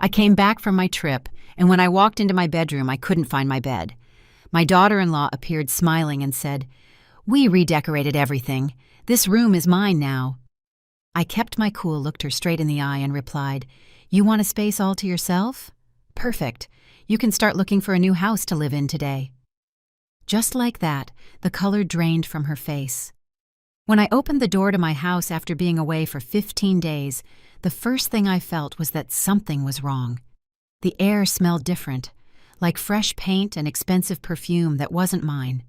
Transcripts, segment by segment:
I came back from my trip, and when I walked into my bedroom, I couldn't find my bed. My daughter-in-law appeared smiling and said, "We redecorated everything. This room is mine now." I kept my cool, looked her straight in the eye, and replied, "You want a space all to yourself? Perfect. You can start looking for a new house to live in today." Just like that, the color drained from her face. When I opened the door to my house after being away for 15 days, the first thing I felt was that something was wrong. The air smelled different, like fresh paint and expensive perfume that wasn't mine.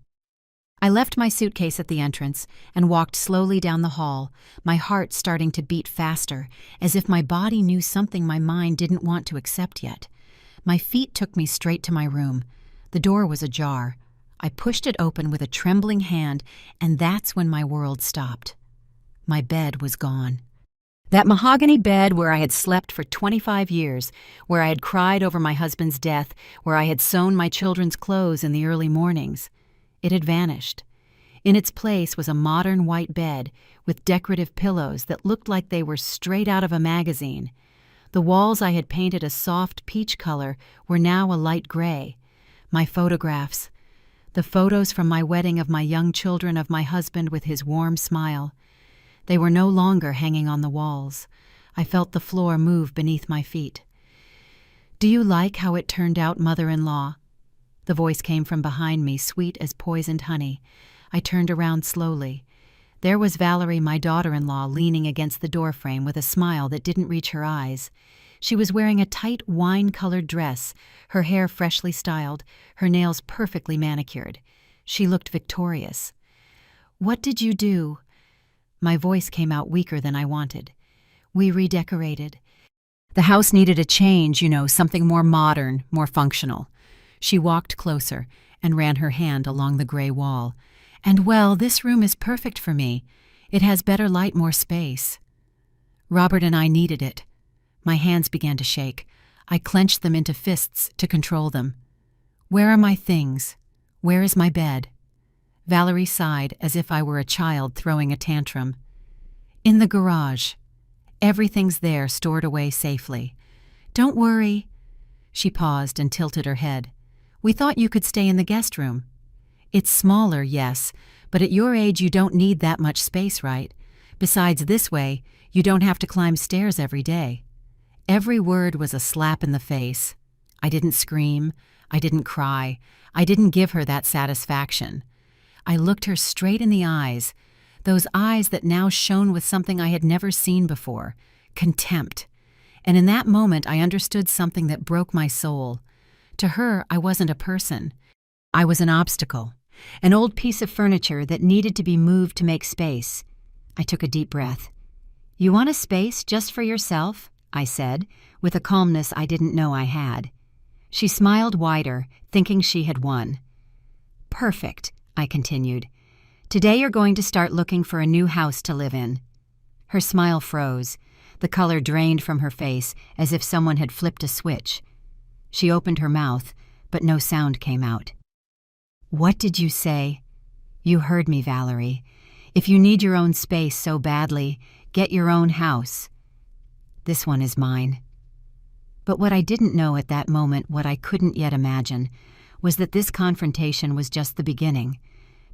I left my suitcase at the entrance and walked slowly down the hall, my heart starting to beat faster, as if my body knew something my mind didn't want to accept yet. My feet took me straight to my room. The door was ajar. I pushed it open with a trembling hand, and that's when my world stopped. My bed was gone. That mahogany bed where I had slept for 25 years, where I had cried over my husband's death, where I had sewn my children's clothes in the early mornings. It had vanished. In its place was a modern white bed with decorative pillows that looked like they were straight out of a magazine. The walls I had painted a soft peach color were now a light gray. My photographs, the photos from my wedding of my young children, of my husband with his warm smile, they were no longer hanging on the walls. I felt the floor move beneath my feet. "Do you like how it turned out, mother-in-law?" The voice came from behind me, sweet as poisoned honey. I turned around slowly. There was Valerie, my daughter-in-law, leaning against the doorframe with a smile that didn't reach her eyes. She was wearing a tight wine-colored dress, her hair freshly styled, her nails perfectly manicured. She looked victorious. "What did you do?" My voice came out weaker than I wanted. "We redecorated. The house needed a change, something more modern, more functional." She walked closer and ran her hand along the gray wall. "And well, this room is perfect for me. It has better light, more space. Robert and I needed it." My hands began to shake. I clenched them into fists to control them. "Where are my things? Where is my bed?" Valerie sighed as if I were a child throwing a tantrum. "In the garage. Everything's there, stored away safely. Don't worry." She paused and tilted her head. "We thought you could stay in the guest room. It's smaller, yes, but at your age you don't need that much space, right? Besides, this way, you don't have to climb stairs every day." Every word was a slap in the face. I didn't scream. I didn't cry. I didn't give her that satisfaction. I looked her straight in the eyes, those eyes that now shone with something I had never seen before, contempt. And in that moment I understood something that broke my soul. To her, I wasn't a person. I was an obstacle, an old piece of furniture that needed to be moved to make space. I took a deep breath. "You want a space just for yourself?" I said, with a calmness I didn't know I had. She smiled wider, thinking she had won. "Perfect," I continued. "Today you're going to start looking for a new house to live in." Her smile froze. The color drained from her face as if someone had flipped a switch. She opened her mouth, but no sound came out. "What did you say?" "You heard me, Valerie. If you need your own space so badly, get your own house. This one is mine." But what I didn't know at that moment, what I couldn't yet imagine, was that this confrontation was just the beginning,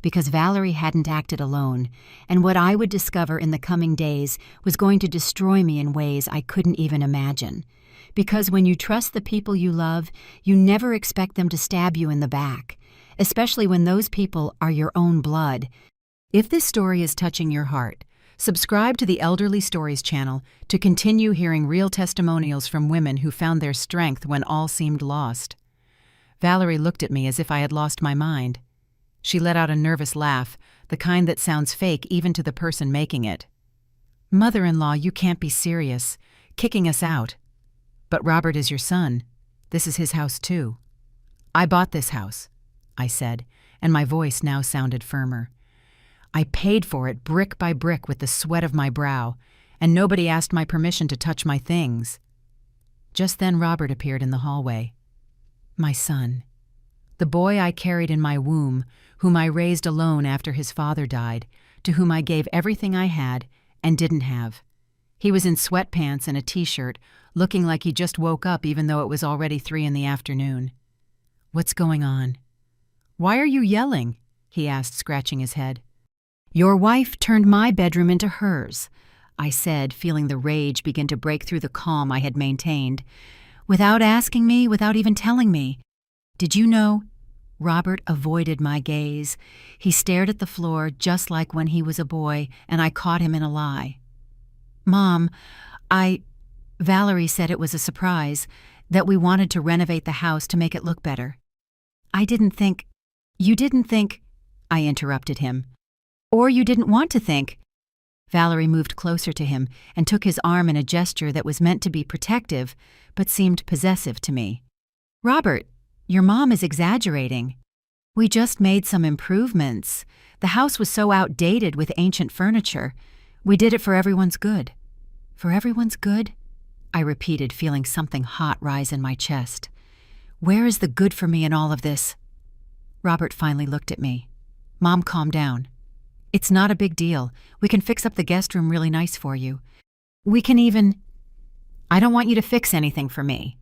because Valerie hadn't acted alone, and what I would discover in the coming days was going to destroy me in ways I couldn't even imagine. Because when you trust the people you love, you never expect them to stab you in the back, especially when those people are your own blood. If this story is touching your heart, subscribe to the Elderly Stories channel to continue hearing real testimonials from women who found their strength when all seemed lost. Valerie looked at me as if I had lost my mind. She let out a nervous laugh, the kind that sounds fake even to the person making it. "Mother-in-law, you can't be serious. Kicking us out." "But Robert is your son. This is his house too." "I bought this house," I said, and my voice now sounded firmer. "I paid for it brick by brick with the sweat of my brow, and nobody asked my permission to touch my things." Just then Robert appeared in the hallway. My son. The boy I carried in my womb, whom I raised alone after his father died, to whom I gave everything I had and didn't have. He was in sweatpants and a t-shirt, looking like he just woke up even though it was already 3 in the afternoon. "What's going on?" "Why are you yelling?" he asked, scratching his head. "Your wife turned my bedroom into hers," I said, feeling the rage begin to break through the calm I had maintained. "Without asking me, without even telling me. Did you know?" Robert avoided my gaze. He stared at the floor just like when he was a boy, and I caught him in a lie. "Mom, Valerie said it was a surprise, that we wanted to renovate the house to make it look better." "I didn't think—" "You didn't think—" I interrupted him. "Or you didn't want to think." Valerie moved closer to him and took his arm in a gesture that was meant to be protective, but seemed possessive to me. "Robert, your mom is exaggerating. We just made some improvements. The house was so outdated with ancient furniture. We did it for everyone's good." "For everyone's good?" I repeated, feeling something hot rise in my chest. "Where is the good for me in all of this?" Robert finally looked at me. "Mom, calm down. It's not a big deal. We can fix up the guest room really nice for you. We can even—" "I don't want you to fix anything for me."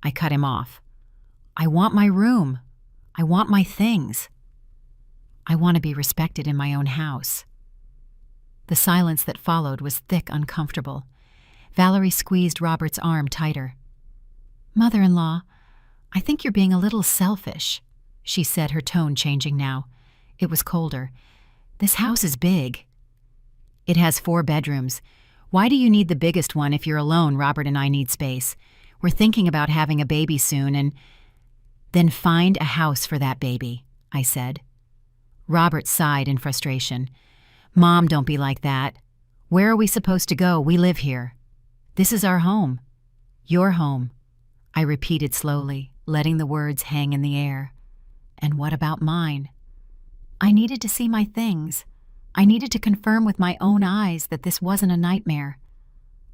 I cut him off. "I want my room. I want my things. I want to be respected in my own house." The silence that followed was thick, uncomfortable. Valerie squeezed Robert's arm tighter. "Mother-in-law, I think you're being a little selfish," she said, her tone changing now. It was colder. "This house is big." "It has 4 bedrooms. Why do you need the biggest one if you're alone? Robert and I need space. We're thinking about having a baby soon and—" "Then find a house for that baby," I said. Robert sighed in frustration. "Mom, don't be like that. Where are we supposed to go? We live here. This is our home. Your home," I repeated slowly, letting the words hang in the air. "And what about mine?" I needed to see my things. I needed to confirm with my own eyes that this wasn't a nightmare.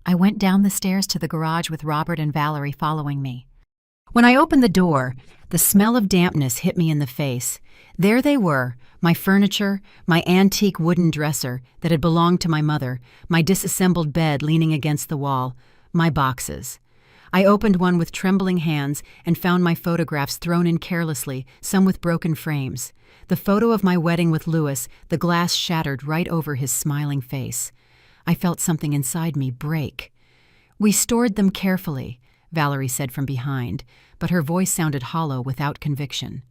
I went down the stairs to the garage with Robert and Valerie following me. When I opened the door, the smell of dampness hit me in the face. There they were, my furniture, my antique wooden dresser that had belonged to my mother, my disassembled bed leaning against the wall, my boxes. I opened one with trembling hands and found my photographs thrown in carelessly, some with broken frames. The photo of my wedding with Louis, the glass shattered right over his smiling face. I felt something inside me break. "We stored them carefully," Valerie said from behind, but her voice sounded hollow without conviction.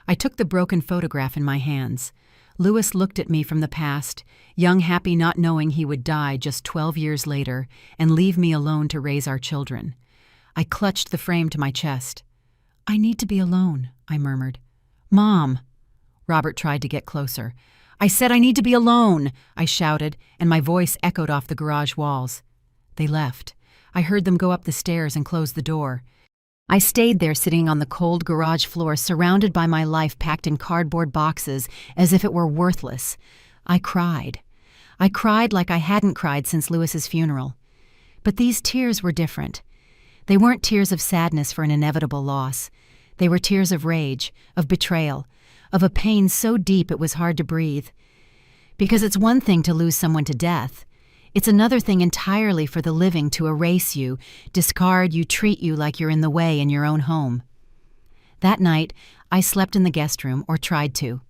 I took the broken photograph in my hands. Louis looked at me from the past, young, happy, not knowing he would die just 12 years later and leave me alone to raise our children. I clutched the frame to my chest. "I need to be alone," I murmured. "Mom!" Robert tried to get closer. "I said I need to be alone!" I shouted, and my voice echoed off the garage walls. They left. I heard them go up the stairs and close the door. I stayed there sitting on the cold garage floor, surrounded by my life packed in cardboard boxes as if it were worthless. I cried. I cried like I hadn't cried since Louis's funeral. But these tears were different. They weren't tears of sadness for an inevitable loss. They were tears of rage, of betrayal, of a pain so deep it was hard to breathe. Because it's one thing to lose someone to death. It's another thing entirely for the living to erase you, discard you, treat you like you're in the way in your own home. That night, I slept in the guest room, or tried to.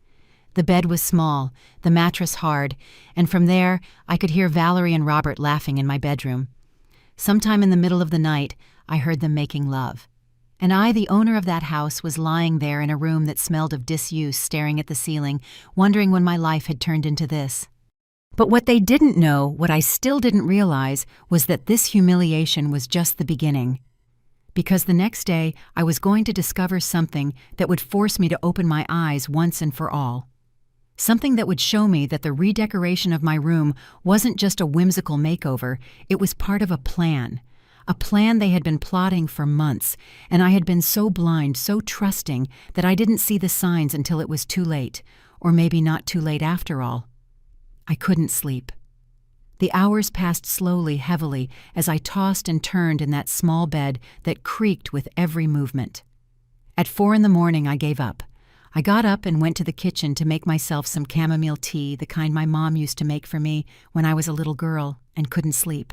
The bed was small, the mattress hard, and from there I could hear Valerie and Robert laughing in my bedroom. Sometime in the middle of the night, I heard them making love. And I, the owner of that house, was lying there in a room that smelled of disuse, staring at the ceiling, wondering when my life had turned into this. But what they didn't know, what I still didn't realize, was that this humiliation was just the beginning. Because the next day, I was going to discover something that would force me to open my eyes once and for all. Something that would show me that the redecoration of my room wasn't just a whimsical makeover, it was part of a plan they had been plotting for months, and I had been so blind, so trusting, that I didn't see the signs until it was too late, or maybe not too late after all. I couldn't sleep. The hours passed slowly, heavily, as I tossed and turned in that small bed that creaked with every movement. At 4 in the morning, I gave up. I got up and went to the kitchen to make myself some chamomile tea, the kind my mom used to make for me when I was a little girl and couldn't sleep.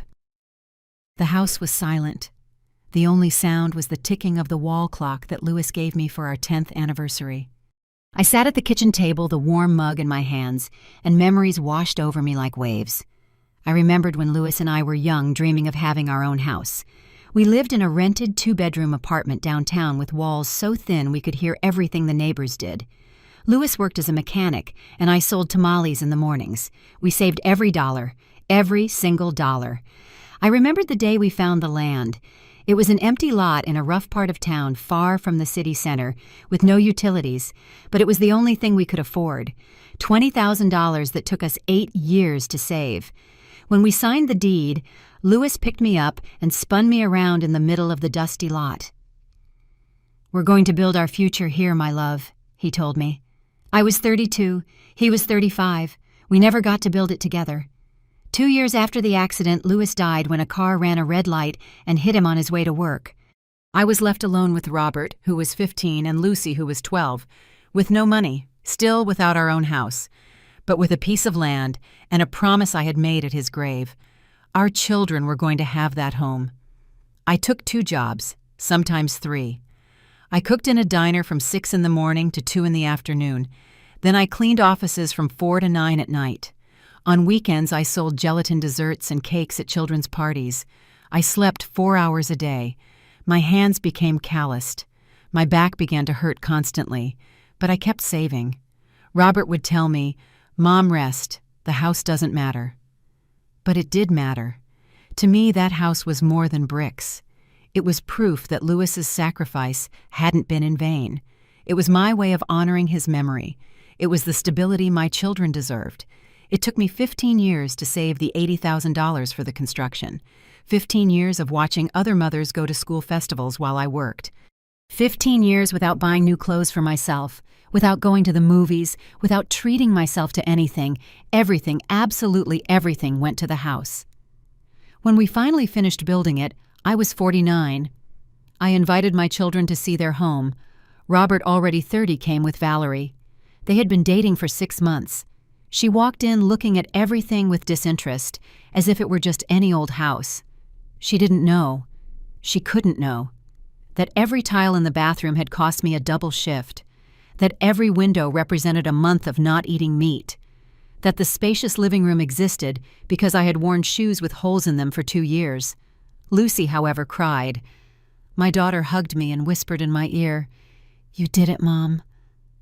The house was silent. The only sound was the ticking of the wall clock that Louis gave me for our 10th anniversary. I sat at the kitchen table, the warm mug in my hands, and memories washed over me like waves. I remembered when Louis and I were young, dreaming of having our own house. We lived in a rented 2-bedroom apartment downtown with walls so thin we could hear everything the neighbors did. Louis worked as a mechanic, and I sold tamales in the mornings. We saved every dollar, every single dollar. I remembered the day we found the land. It was an empty lot in a rough part of town far from the city center, with no utilities, but it was the only thing we could afford. $20,000 that took us 8 years to save. When we signed the deed, Louis picked me up and spun me around in the middle of the dusty lot. "We're going to build our future here, my love," he told me. I was 32, he was 35. We never got to build it together. 2 years after the accident, Louis died when a car ran a red light and hit him on his way to work. I was left alone with Robert, who was 15, and Lucy, who was 12, with no money, still without our own house, but with a piece of land and a promise I had made at his grave. Our children were going to have that home. I took 2 jobs, sometimes 3. I cooked in a diner from 6 in the morning to 2 in the afternoon. Then I cleaned offices from 4 to 9 at night. On weekends, I sold gelatin desserts and cakes at children's parties. I slept 4 hours a day. My hands became calloused. My back began to hurt constantly, but I kept saving. Robert would tell me, "Mom, rest. The house doesn't matter." But it did matter. To me, that house was more than bricks. It was proof that Louis's sacrifice hadn't been in vain. It was my way of honoring his memory. It was the stability my children deserved. It took me 15 years to save the $80,000 for the construction. 15 years of watching other mothers go to school festivals while I worked. 15 years without buying new clothes for myself, without going to the movies, without treating myself to anything. Everything, absolutely everything, went to the house. When we finally finished building it, I was 49. I invited my children to see their home. Robert, already 30, came with Valerie. They had been dating for 6 months. She walked in looking at everything with disinterest, as if it were just any old house. She didn't know. She couldn't know. That every tile in the bathroom had cost me a double shift. That every window represented a month of not eating meat. That the spacious living room existed because I had worn shoes with holes in them for 2 years. Lucy, however, cried. My daughter hugged me and whispered in my ear, "You did it, Mom.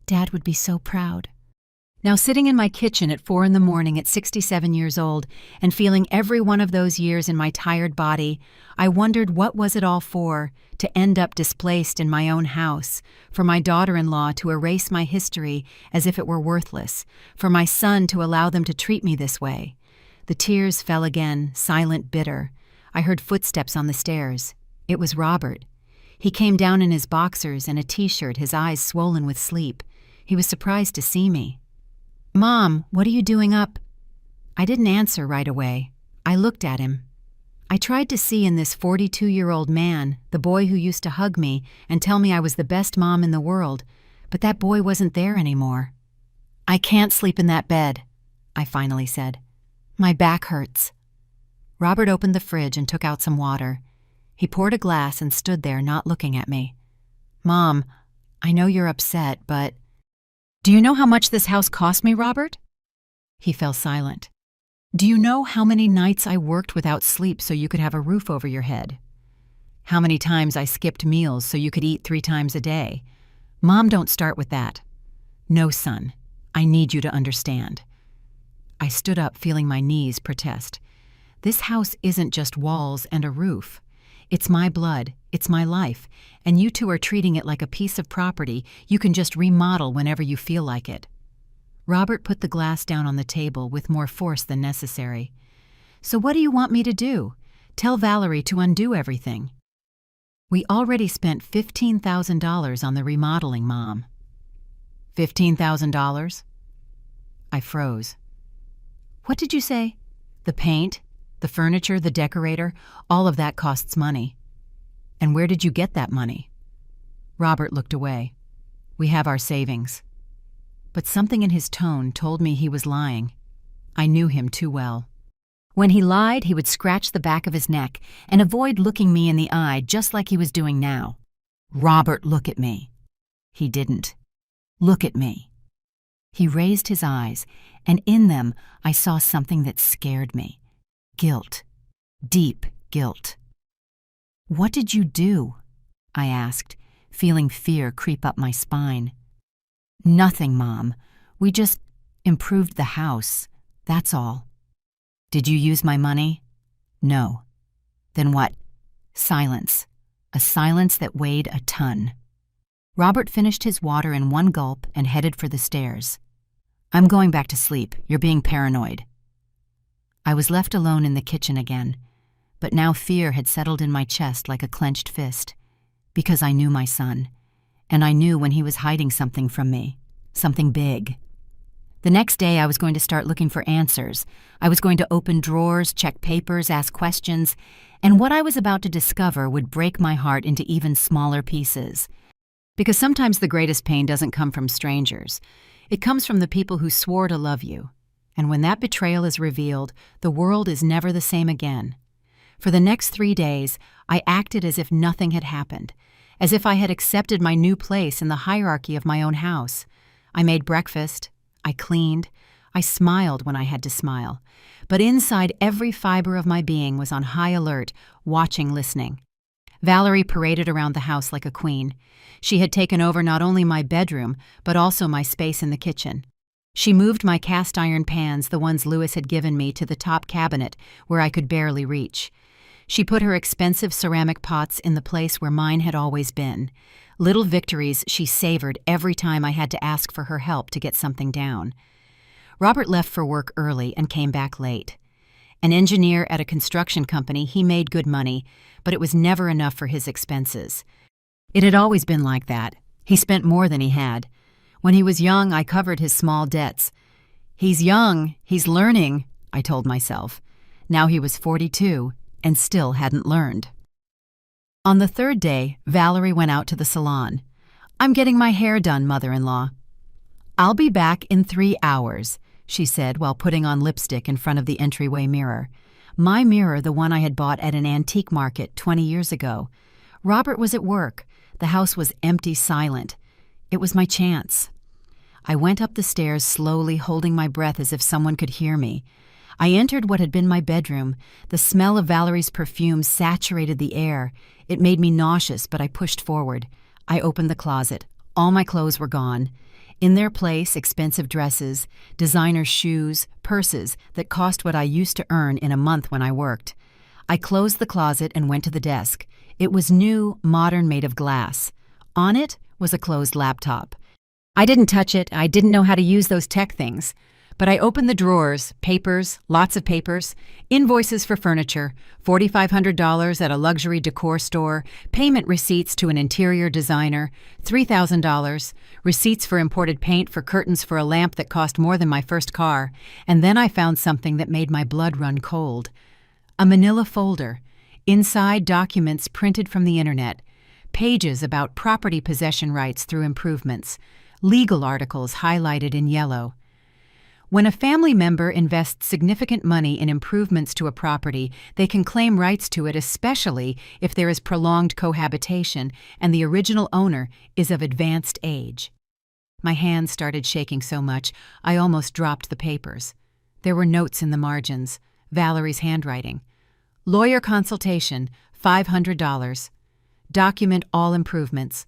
Dad would be so proud." Now, sitting in my kitchen at 4 in the morning at 67 years old and feeling every one of those years in my tired body, I wondered what was it all for, to end up displaced in my own house, for my daughter-in-law to erase my history as if it were worthless, for my son to allow them to treat me this way. The tears fell again, silent, bitter. I heard footsteps on the stairs. It was Robert. He came down in his boxers and a t-shirt, his eyes swollen with sleep. He was surprised to see me. "Mom, what are you doing up?" I didn't answer right away. I looked at him. I tried to see in this 42-year-old man the boy who used to hug me and tell me I was the best mom in the world, but that boy wasn't there anymore. "I can't sleep in that bed," I finally said. "My back hurts." Robert opened the fridge and took out some water. He poured a glass and stood there, not looking at me. "Mom, I know you're upset, but..." "Do you know how much this house cost me, Robert?" He fell silent. "Do you know how many nights I worked without sleep so you could have a roof over your head? How many times I skipped meals so you could eat 3 times a day? Mom, don't start with that. No, son, I need you to understand." I stood up, feeling my knees protest. This house isn't just walls and a roof. It's my blood, it's my life, and you two are treating it like a piece of property you can just remodel whenever you feel like it. Robert put the glass down on the table with more force than necessary. "So what do you want me to do? Tell Valerie to undo everything." "We already spent $15,000 on the remodeling, Mom." $15,000? I froze. "What did you say?" "The paint, the furniture, the decorator, all of that costs money." "And where did you get that money?" Robert looked away. "We have our savings." but something in his tone told me he was lying. I knew him too well. When he lied, he would scratch the back of his neck and avoid looking me in the eye just like he was doing now. "Robert, look at me." He didn't. "Look at me." He raised his eyes, and in them I saw something that scared me. Guilt. Deep guilt. "What did you do?" I asked, feeling fear creep up my spine. "Nothing, Mom. We just improved the house. That's all." "Did you use my money?" "No." "Then what?" Silence. A silence that weighed a ton. Robert finished his water in one gulp and headed for the stairs. "I'm going back to sleep. You're being paranoid." I was left alone in the kitchen again, but now fear had settled in my chest like a clenched fist, because I knew my son, and I knew when he was hiding something from me, something big. The next day I was going to start looking for answers. I was going to open drawers, check papers, ask questions, and what I was about to discover would break my heart into even smaller pieces. Because sometimes the greatest pain doesn't come from strangers. It comes from the people who swore to love you. And when that betrayal is revealed, the world is never the same again. For the next 3 days, I acted as if nothing had happened, as if I had accepted my new place in the hierarchy of my own house. I made breakfast, I cleaned, I smiled when I had to smile. But inside, every fiber of my being was on high alert, watching, listening. Valerie paraded around the house like a queen. She had taken over not only my bedroom, but also my space in the kitchen. She moved my cast iron pans, the ones Louis had given me, to the top cabinet, where I could barely reach. She put her expensive ceramic pots in the place where mine had always been. Little victories she savored every time I had to ask for her help to get something down. Robert left for work early and came back late. An engineer at a construction company, he made good money, but it was never enough for his expenses. It had always been like that. He spent more than he had. When he was young, I covered his small debts. "He's young, he's learning," I told myself. Now he was 42 and still hadn't learned. On the third day, Valerie went out to the salon. "I'm getting my hair done, mother-in-law." "I'll be back in 3 hours," she said while putting on lipstick in front of the entryway mirror. My mirror, the one I had bought at an antique market 20 years ago. Robert was at work. The house was empty, silent. It was my chance. I went up the stairs slowly, holding my breath as if someone could hear me. I entered what had been my bedroom. The smell of Valerie's perfume saturated the air. It made me nauseous, but I pushed forward. I opened the closet. All my clothes were gone. In their place, expensive dresses, designer shoes, purses that cost what I used to earn in a month when I worked. I closed the closet and went to the desk. It was new, modern, made of glass. On it was a closed laptop. I didn't touch it. I didn't know how to use those tech things. But I opened the drawers, papers, lots of papers, invoices for furniture, $4,500 at a luxury decor store, payment receipts to an interior designer, $3,000, receipts for imported paint for curtains for a lamp that cost more than my first car, and then I found something that made my blood run cold. A manila folder. Inside, documents printed from the internet, pages about property possession rights through improvements, legal articles highlighted in yellow. When a family member invests significant money in improvements to a property, they can claim rights to it, especially if there is prolonged cohabitation and the original owner is of advanced age. My hands started shaking so much, I almost dropped the papers. There were notes in the margins, Valerie's handwriting. Lawyer consultation, $500. Document all improvements.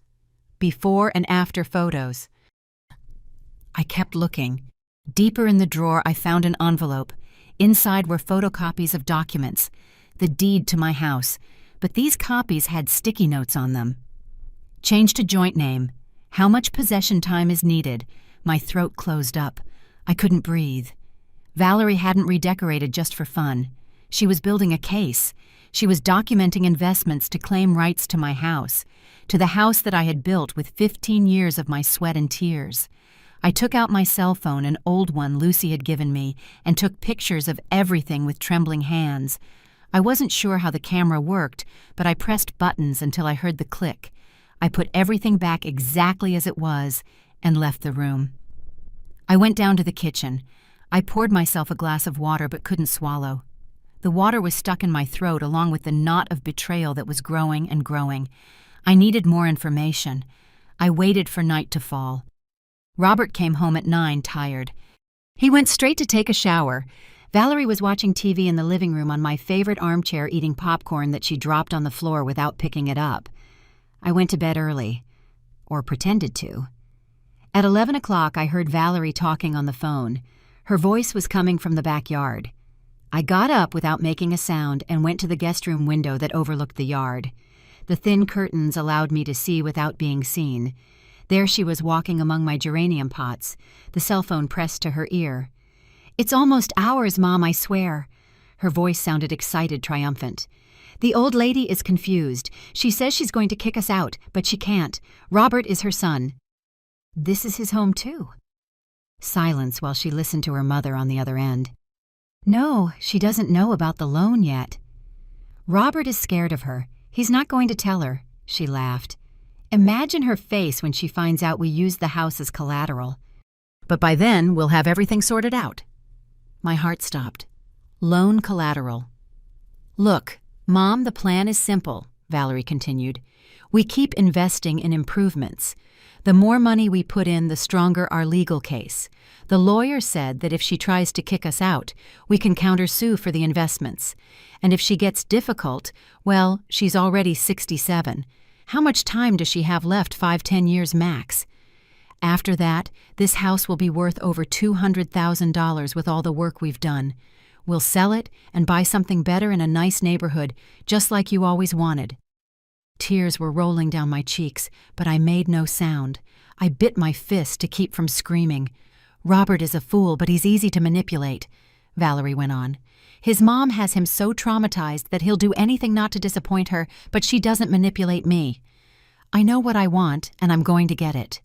Before and after photos. I kept looking. Deeper in the drawer, I found an envelope. Inside were photocopies of documents, the deed to my house, but these copies had sticky notes on them. Change to joint name. How much possession time is needed? My throat closed up. I couldn't breathe. Valerie hadn't redecorated just for fun. She was building a case. She was documenting investments to claim rights to my house, to the house that I had built with 15 years of my sweat and tears. I took out my cell phone, an old one Lucy had given me, and took pictures of everything with trembling hands. I wasn't sure how the camera worked, but I pressed buttons until I heard the click. I put everything back exactly as it was and left the room. I went down to the kitchen. I poured myself a glass of water but couldn't swallow. The water was stuck in my throat along with the knot of betrayal that was growing and growing. I needed more information. I waited for night to fall. Robert came home at 9, tired. He went straight to take a shower. Valerie was watching TV in the living room on my favorite armchair eating popcorn that she dropped on the floor without picking it up. I went to bed early. Or pretended to. At 11 o'clock, I heard Valerie talking on the phone. Her voice was coming from the backyard. I got up without making a sound and went to the guest room window that overlooked the yard. The thin curtains allowed me to see without being seen. There she was walking among my geranium pots, the cell phone pressed to her ear. "It's almost ours, Mom, I swear." Her voice sounded excited, triumphant. "The old lady is confused. She says she's going to kick us out, but she can't. Robert is her son." "This is his home, too." Silence while she listened to her mother on the other end. "No, she doesn't know about the loan yet." "Robert is scared of her. He's not going to tell her." She laughed. "Imagine her face when she finds out we used the house as collateral." "But by then, we'll have everything sorted out." My heart stopped. Loan collateral. "Look, Mom, the plan is simple," Valerie continued. "We keep investing in improvements. The more money we put in, the stronger our legal case. The lawyer said that if she tries to kick us out, we can countersue for the investments. And if she gets difficult, well, she's already 67. How much time does she have left? 5-10 years max. After that, this house will be worth over $200,000 with all the work we've done. We'll sell it and buy something better in a nice neighborhood, just like you always wanted." Tears were rolling down my cheeks, but I made no sound. I bit my fist to keep from screaming. "Robert is a fool, but he's easy to manipulate," Valerie went on. "His mom has him so traumatized that he'll do anything not to disappoint her, but she doesn't manipulate me. I know what I want, and I'm going to get it."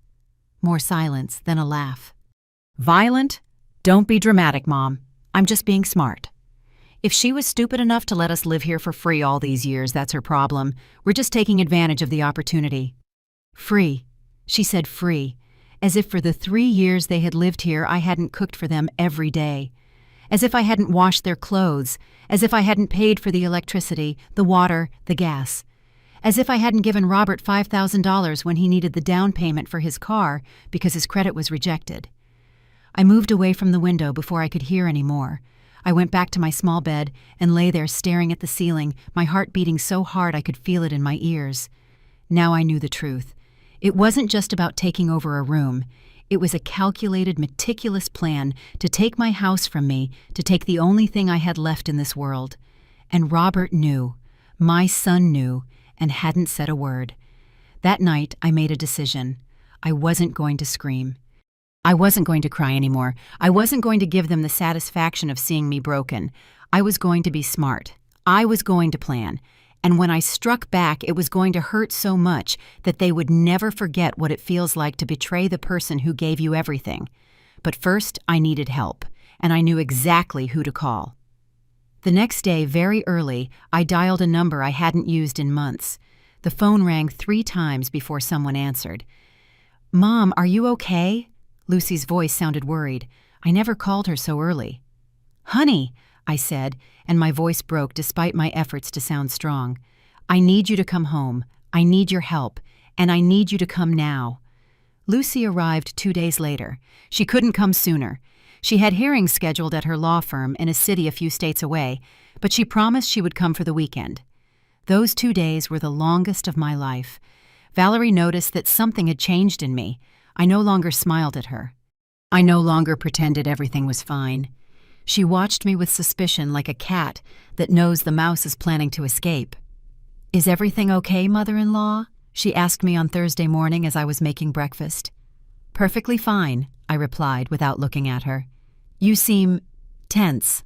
More silence, then a laugh. "Violent? Don't be dramatic, Mom. I'm just being smart. If she was stupid enough to let us live here for free all these years, that's her problem. We're just taking advantage of the opportunity." "Free." She said free, as if for the 3 years they had lived here I hadn't cooked for them every day. As if I hadn't washed their clothes, as if I hadn't paid for the electricity, the water, the gas. As if I hadn't given Robert $5,000 when he needed the down payment for his car because his credit was rejected. I moved away from the window before I could hear any more. I went back to my small bed and lay there staring at the ceiling, my heart beating so hard I could feel it in my ears. Now I knew the truth. It wasn't just about taking over a room. It was a calculated, meticulous plan to take my house from me, to take the only thing I had left in this world. And Robert knew. My son knew, and hadn't said a word. That night, I made a decision. I wasn't going to scream. I wasn't going to cry anymore. I wasn't going to give them the satisfaction of seeing me broken. I was going to be smart. I was going to plan. And when I struck back, it was going to hurt so much that they would never forget what it feels like to betray the person who gave you everything. But first, I needed help, and I knew exactly who to call. The next day, very early, I dialed a number I hadn't used in months. The phone rang 3 times before someone answered. "Mom, are you okay?" Lucy's voice sounded worried. I never called her so early. "Honey," I said, and my voice broke despite my efforts to sound strong. "I need you to come home. I need your help, and I need you to come now." Lucy arrived 2 days later. She couldn't come sooner. She had hearings scheduled at her law firm in a city a few states away, but she promised she would come for the weekend. Those 2 days were the longest of my life. Valerie noticed that something had changed in me. I no longer smiled at her. I no longer pretended everything was fine. She watched me with suspicion like a cat that knows the mouse is planning to escape. "Is everything okay, mother-in-law?" she asked me on Thursday morning as I was making breakfast. "Perfectly fine," I replied without looking at her. "You seem tense."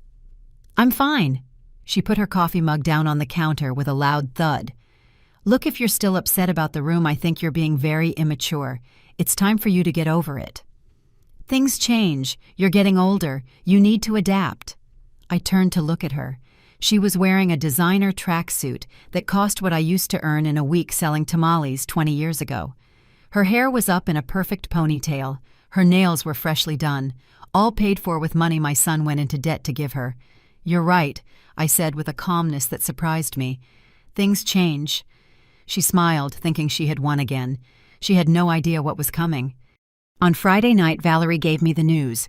"I'm fine." She put her coffee mug down on the counter with a loud thud. "Look, if you're still upset about the room, I think you're being very immature. It's time for you to get over it. Things change. You're getting older. You need to adapt." I turned to look at her. She was wearing a designer tracksuit that cost what I used to earn in a week selling tamales 20 years ago. Her hair was up in a perfect ponytail. Her nails were freshly done, all paid for with money my son went into debt to give her. "You're right," I said with a calmness that surprised me. "Things change." She smiled, thinking she had won again. She had no idea what was coming. On Friday night, Valerie gave me the news.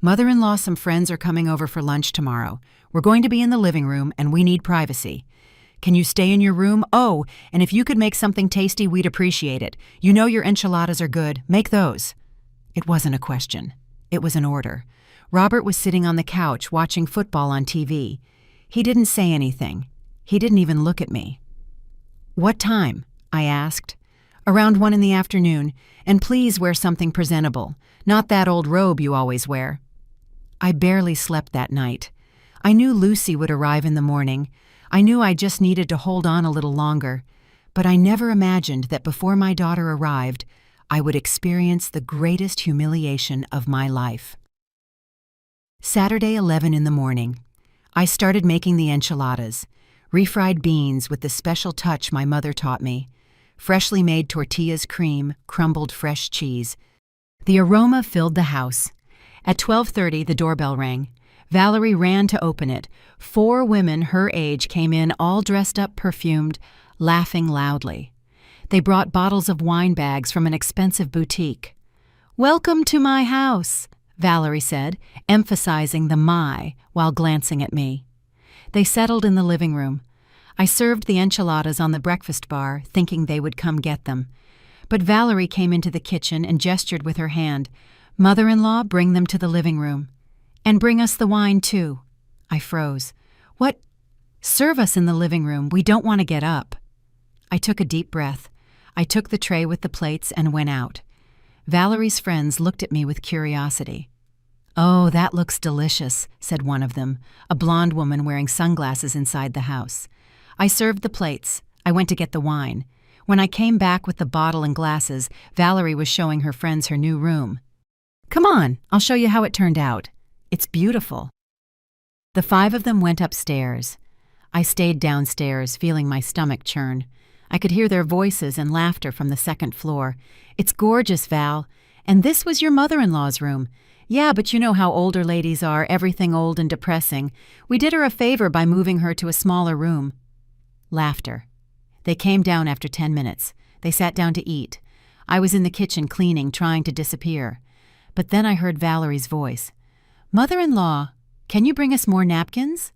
"Mother-in-law, some friends are coming over for lunch tomorrow. We're going to be in the living room, and we need privacy. Can you stay in your room? Oh, and if you could make something tasty, we'd appreciate it. You know your enchiladas are good. Make those." It wasn't a question. It was an order. Robert was sitting on the couch watching football on TV. He didn't say anything. He didn't even look at me. "What time?" I asked. "Around 1 in the afternoon, and please wear something presentable, not that old robe you always wear." I barely slept that night. I knew Lucy would arrive in the morning. I knew I just needed to hold on a little longer, but I never imagined that before my daughter arrived, I would experience the greatest humiliation of my life. Saturday, 11 in the morning. I started making the enchiladas, refried beans with the special touch my mother taught me, freshly made tortillas, cream, crumbled fresh cheese. The aroma filled the house. At 12:30, the doorbell rang. Valerie ran to open it. 4 women her age came in all dressed up, perfumed, laughing loudly. They brought bottles of wine bags from an expensive boutique. "Welcome to my house," Valerie said, emphasizing the "my" while glancing at me. They settled in the living room. I served the enchiladas on the breakfast bar, thinking they would come get them. But Valerie came into the kitchen and gestured with her hand. "Mother-in-law, bring them to the living room. And bring us the wine, too." I froze. "What? Serve us in the living room. We don't want to get up." I took a deep breath. I took the tray with the plates and went out. Valerie's friends looked at me with curiosity. "Oh, that looks delicious," said one of them, a blonde woman wearing sunglasses inside the house. I served the plates. I went to get the wine. When I came back with the bottle and glasses, Valerie was showing her friends her new room. "Come on, I'll show you how it turned out. It's beautiful." The 5 of them went upstairs. I stayed downstairs, feeling my stomach churn. I could hear their voices and laughter from the second floor. "It's gorgeous, Val. And this was your mother-in-law's room. Yeah, but you know how older ladies are, everything old and depressing. We did her a favor by moving her to a smaller room." Laughter. They came down after 10 minutes. They sat down to eat. I was in the kitchen cleaning, trying to disappear. But then I heard Valerie's voice. "Mother-in-law, can you bring us more napkins?"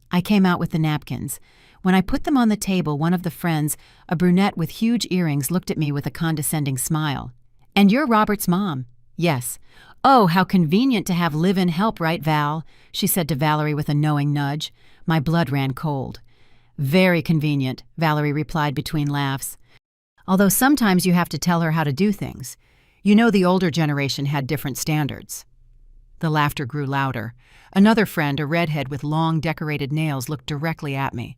I came out with the napkins. When I put them on the table, one of the friends, a brunette with huge earrings, looked at me with a condescending smile. "And you're Robert's mom?" "Yes." "Oh, how convenient to have live-in help, right, Val?" she said to Valerie with a knowing nudge. My blood ran cold. "Very convenient," Valerie replied between laughs. "Although sometimes you have to tell her how to do things. You know the older generation had different standards." The laughter grew louder. Another friend, a redhead with long, decorated nails, looked directly at me.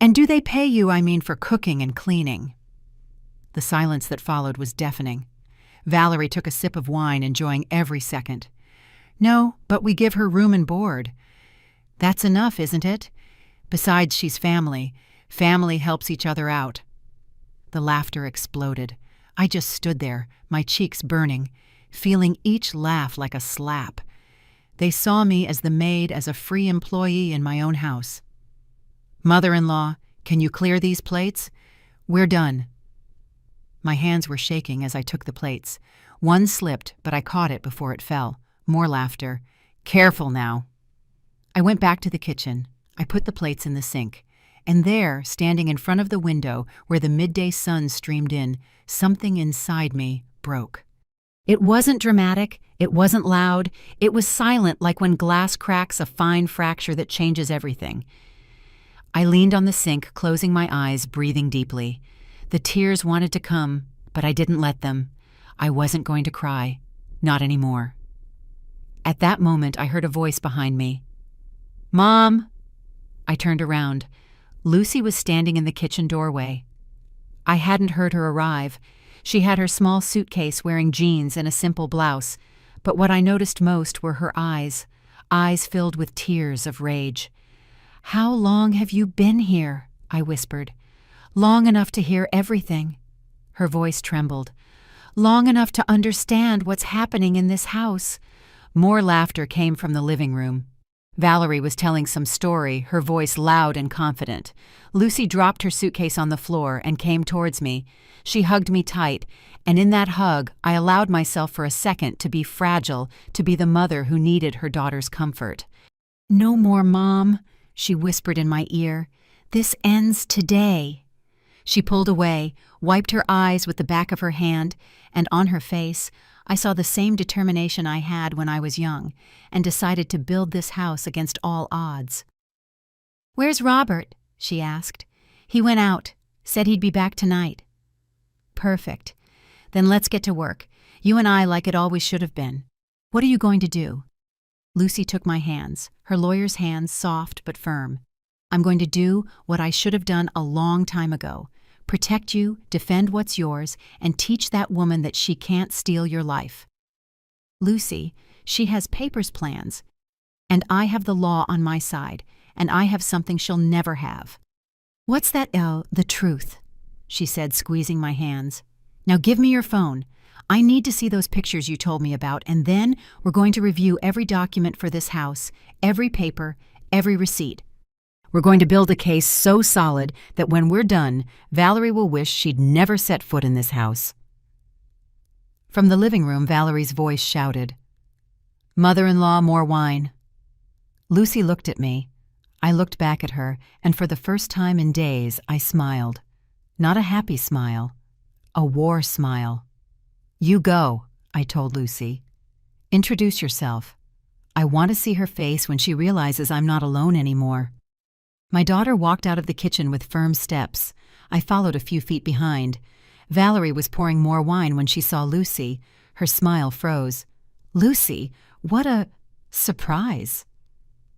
"And do they pay you, for cooking and cleaning?" The silence that followed was deafening. Valerie took a sip of wine, enjoying every second. "No, but we give her room and board." "That's enough, isn't it? Besides, she's family. Family helps each other out." The laughter exploded. I just stood there, my cheeks burning, feeling each laugh like a slap. They saw me as the maid, as a free employee in my own house. "Mother-in-law, can you clear these plates? We're done." My hands were shaking as I took the plates. One slipped, but I caught it before it fell. More laughter. "Careful now." I went back to the kitchen. I put the plates in the sink. And there, standing in front of the window where the midday sun streamed in, something inside me broke. It wasn't dramatic. It wasn't loud. It was silent, like when glass cracks a fine fracture that changes everything. I leaned on the sink, closing my eyes, breathing deeply. The tears wanted to come, but I didn't let them. I wasn't going to cry. Not anymore. At that moment, I heard a voice behind me. "Mom!" I turned around. Lucy was standing in the kitchen doorway. I hadn't heard her arrive. She had her small suitcase, wearing jeans and a simple blouse. But what I noticed most were her eyes filled with tears of rage. "How long have you been here?" I whispered. "Long enough to hear everything." Her voice trembled. long enough to understand what's happening in this house." More laughter came from the living room. Valerie was telling some story, her voice loud and confident. Lucy dropped her suitcase on the floor and came towards me. She hugged me tight, and in that hug, I allowed myself for a second to be fragile, to be the mother who needed her daughter's comfort. "No more, Mom," she whispered in my ear. "This ends today." She pulled away, wiped her eyes with the back of her hand, and on her face, I saw the same determination I had when I was young, and decided to build this house against all odds. "Where's Robert?" she asked. "He went out, said he'd be back tonight." "Perfect. Then let's get to work. You and I like it always should have been. What are you going to do?" Lucy took my hands, her lawyer's hands soft but firm. "I'm going to do what I should have done a long time ago. Protect you, defend what's yours, and teach that woman that she can't steal your life. Lucy, she has papers plans, and I have the law on my side, and I have something she'll never have." "What's that, the truth?" she said, squeezing my hands. "Now give me your phone. I need to see those pictures you told me about, and then we're going to review every document for this house, every paper, every receipt. We're going to build a case so solid that when we're done, Valerie will wish she'd never set foot in this house." From the living room, Valerie's voice shouted, "Mother-in-law, more wine." Lucy looked at me. I looked back at her, and for the first time in days, I smiled. Not a happy smile, a war smile. "You go," I told Lucy. "Introduce yourself. I want to see her face when she realizes I'm not alone anymore." My daughter walked out of the kitchen with firm steps. I followed a few feet behind. Valerie was pouring more wine when she saw Lucy. Her smile froze. "Lucy, what a surprise."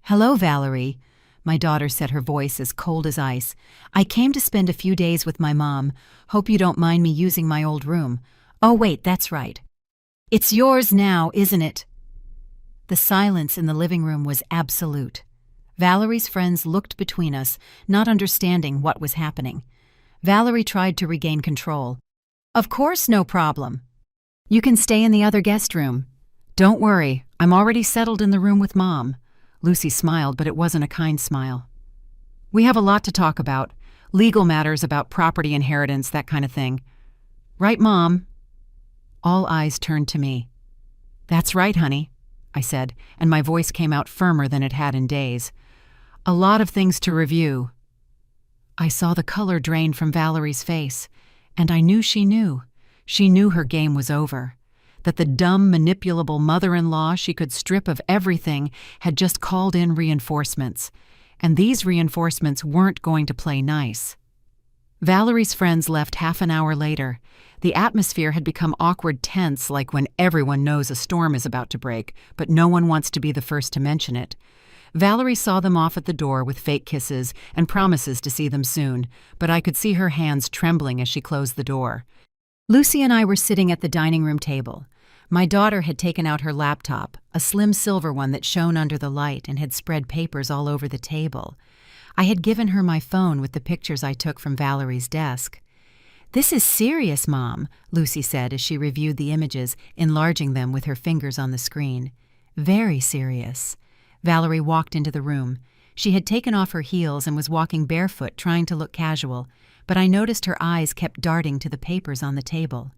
"Hello, Valerie." My daughter said, her voice as cold as ice. "I came to spend a few days with my mom. Hope you don't mind me using my old room. Oh, wait, that's right. It's yours now, isn't it?" The silence in the living room was absolute. Valerie's friends looked between us, not understanding what was happening. Valerie tried to regain control. "Of course, no problem. You can stay in the other guest room. Don't worry, I'm already settled in the room with Mom." Lucy smiled, but it wasn't a kind smile. "We have a lot to talk about. Legal matters about property inheritance, that kind of thing. Right, Mom?" All eyes turned to me. "That's right, honey," I said, and my voice came out firmer than it had in days. "A lot of things to review." I saw the color drain from Valerie's face, and I knew she knew. She knew her game was over, that the dumb, manipulable mother-in-law she could strip of everything had just called in reinforcements, and these reinforcements weren't going to play nice. Valerie's friends left half an hour later. The atmosphere had become awkward tense, like when everyone knows a storm is about to break, but no one wants to be the first to mention it. Valerie saw them off at the door with fake kisses and promises to see them soon, but I could see her hands trembling as she closed the door. Lucy and I were sitting at the dining room table. My daughter had taken out her laptop, a slim silver one that shone under the light, and had spread papers all over the table. I had given her my phone with the pictures I took from Valerie's desk. "This is serious, Mom," Lucy said as she reviewed the images, enlarging them with her fingers on the screen. "Very serious." Valerie walked into the room. She had taken off her heels and was walking barefoot, trying to look casual, but I noticed her eyes kept darting to the papers on the table.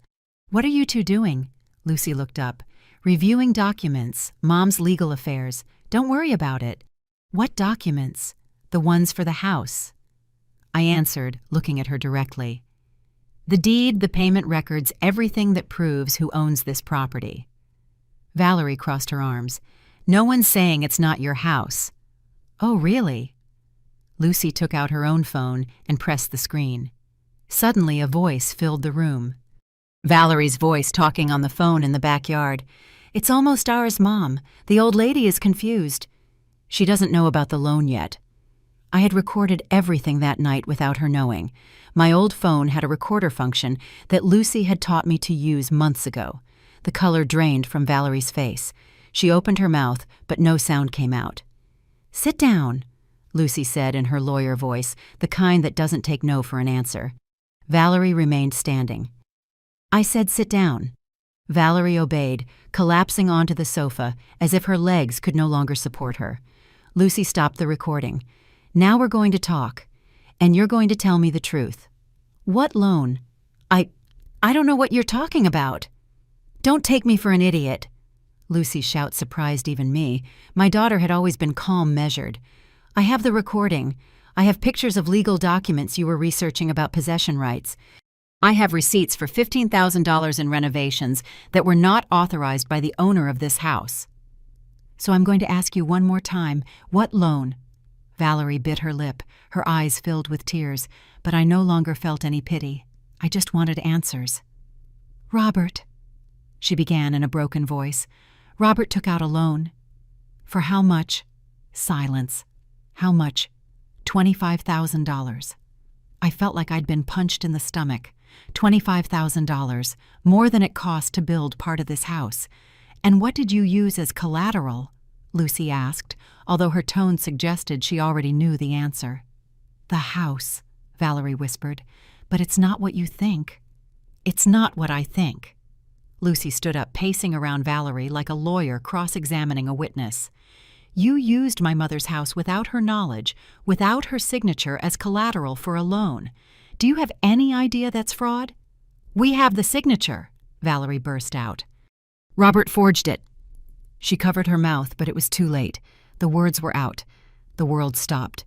"What are you two doing?" Lucy looked up. "Reviewing documents, Mom's legal affairs. Don't worry about it." "What documents?" "The ones for the house." I answered, looking at her directly. "The deed, the payment records, everything that proves who owns this property." Valerie crossed her arms. "No one's saying it's not your house." "Oh, really?" Lucy took out her own phone and pressed the screen. Suddenly, a voice filled the room. Valerie's voice talking on the phone in the backyard. "It's almost ours, Mom. The old lady is confused. She doesn't know about the loan yet." I had recorded everything that night without her knowing. My old phone had a recorder function that Lucy had taught me to use months ago. The color drained from Valerie's face. She opened her mouth, but no sound came out. "Sit down," Lucy said in her lawyer voice, the kind that doesn't take no for an answer. Valerie remained standing. I said sit down. Valerie obeyed, collapsing onto the sofa as if her legs could no longer support her. Lucy stopped the recording. Now we're going to talk, and you're going to tell me the truth. What loan? I don't know what you're talking about. Don't take me for an idiot. Lucy's shout surprised even me. My daughter had always been calm, measured. I have the recording. I have pictures of legal documents you were researching about possession rights. I have receipts for $15,000 in renovations that were not authorized by the owner of this house. So I'm going to ask you one more time, what loan? Valerie bit her lip, her eyes filled with tears, but I no longer felt any pity. I just wanted answers. Robert, she began in a broken voice. Robert took out a loan. For how much? Silence. How much? $25,000. I felt like I'd been punched in the stomach. $25,000, more than it cost to build part of this house. And what did you use as collateral? Lucy asked, although her tone suggested she already knew the answer. The house, Valerie whispered. But it's not what you think. It's not what I think. Lucy stood up, pacing around Valerie like a lawyer cross-examining a witness. You used my mother's house without her knowledge, without her signature as collateral for a loan. Do you have any idea that's fraud? We have the signature, Valerie burst out. Robert forged it. She covered her mouth, but it was too late. The words were out. The world stopped.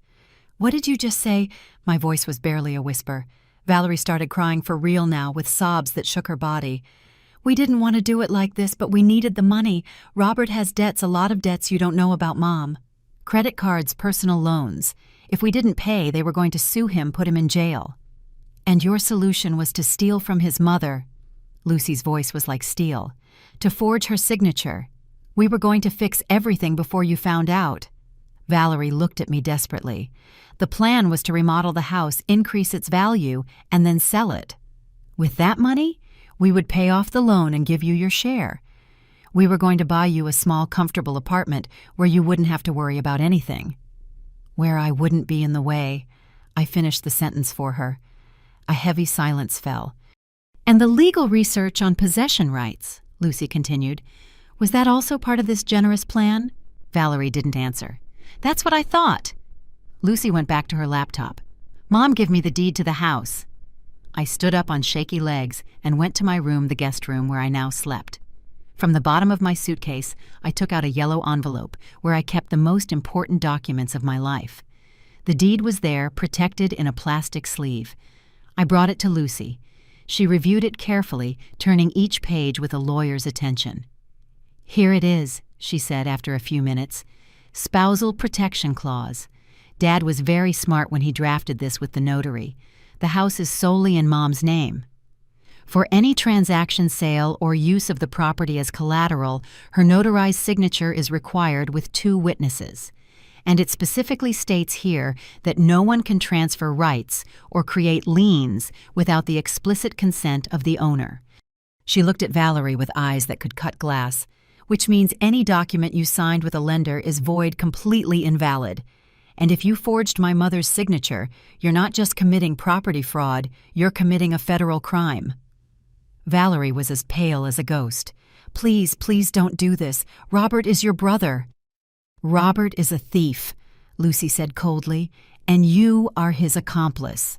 What did you just say? My voice was barely a whisper. Valerie started crying for real now, with sobs that shook her body. We didn't want to do it like this, but we needed the money. Robert has debts, a lot of debts you don't know about, Mom. Credit cards, personal loans. If we didn't pay, they were going to sue him, put him in jail. And your solution was to steal from his mother. Lucy's voice was like steel. To forge her signature. We were going to fix everything before you found out. Valerie looked at me desperately. The plan was to remodel the house, increase its value, and then sell it. With that money, we would pay off the loan and give you your share. We were going to buy you a small, comfortable apartment where you wouldn't have to worry about anything. Where I wouldn't be in the way. I finished the sentence for her. A heavy silence fell. And the legal research on possession rights, Lucy continued. Was that also part of this generous plan? Valerie didn't answer. That's what I thought. Lucy went back to her laptop. Mom, give me the deed to the house. I stood up on shaky legs and went to my room, the guest room where I now slept. From the bottom of my suitcase, I took out a yellow envelope where I kept the most important documents of my life. The deed was there, protected in a plastic sleeve. I brought it to Lucy. She reviewed it carefully, turning each page with a lawyer's attention. Here it is, she said after a few minutes. Spousal Protection Clause. Dad was very smart when he drafted this with the notary. The house is solely in Mom's name. For any transaction, sale, or use of the property as collateral, her notarized signature is required with 2 witnesses. And it specifically states here that no one can transfer rights or create liens without the explicit consent of the owner. She looked at Valerie with eyes that could cut glass, which means any document you signed with a lender is void, completely invalid. And if you forged my mother's signature, you're not just committing property fraud, you're committing a federal crime. Valerie was as pale as a ghost. Please, please don't do this. Robert is your brother. Robert is a thief, Lucy said coldly, and you are his accomplice.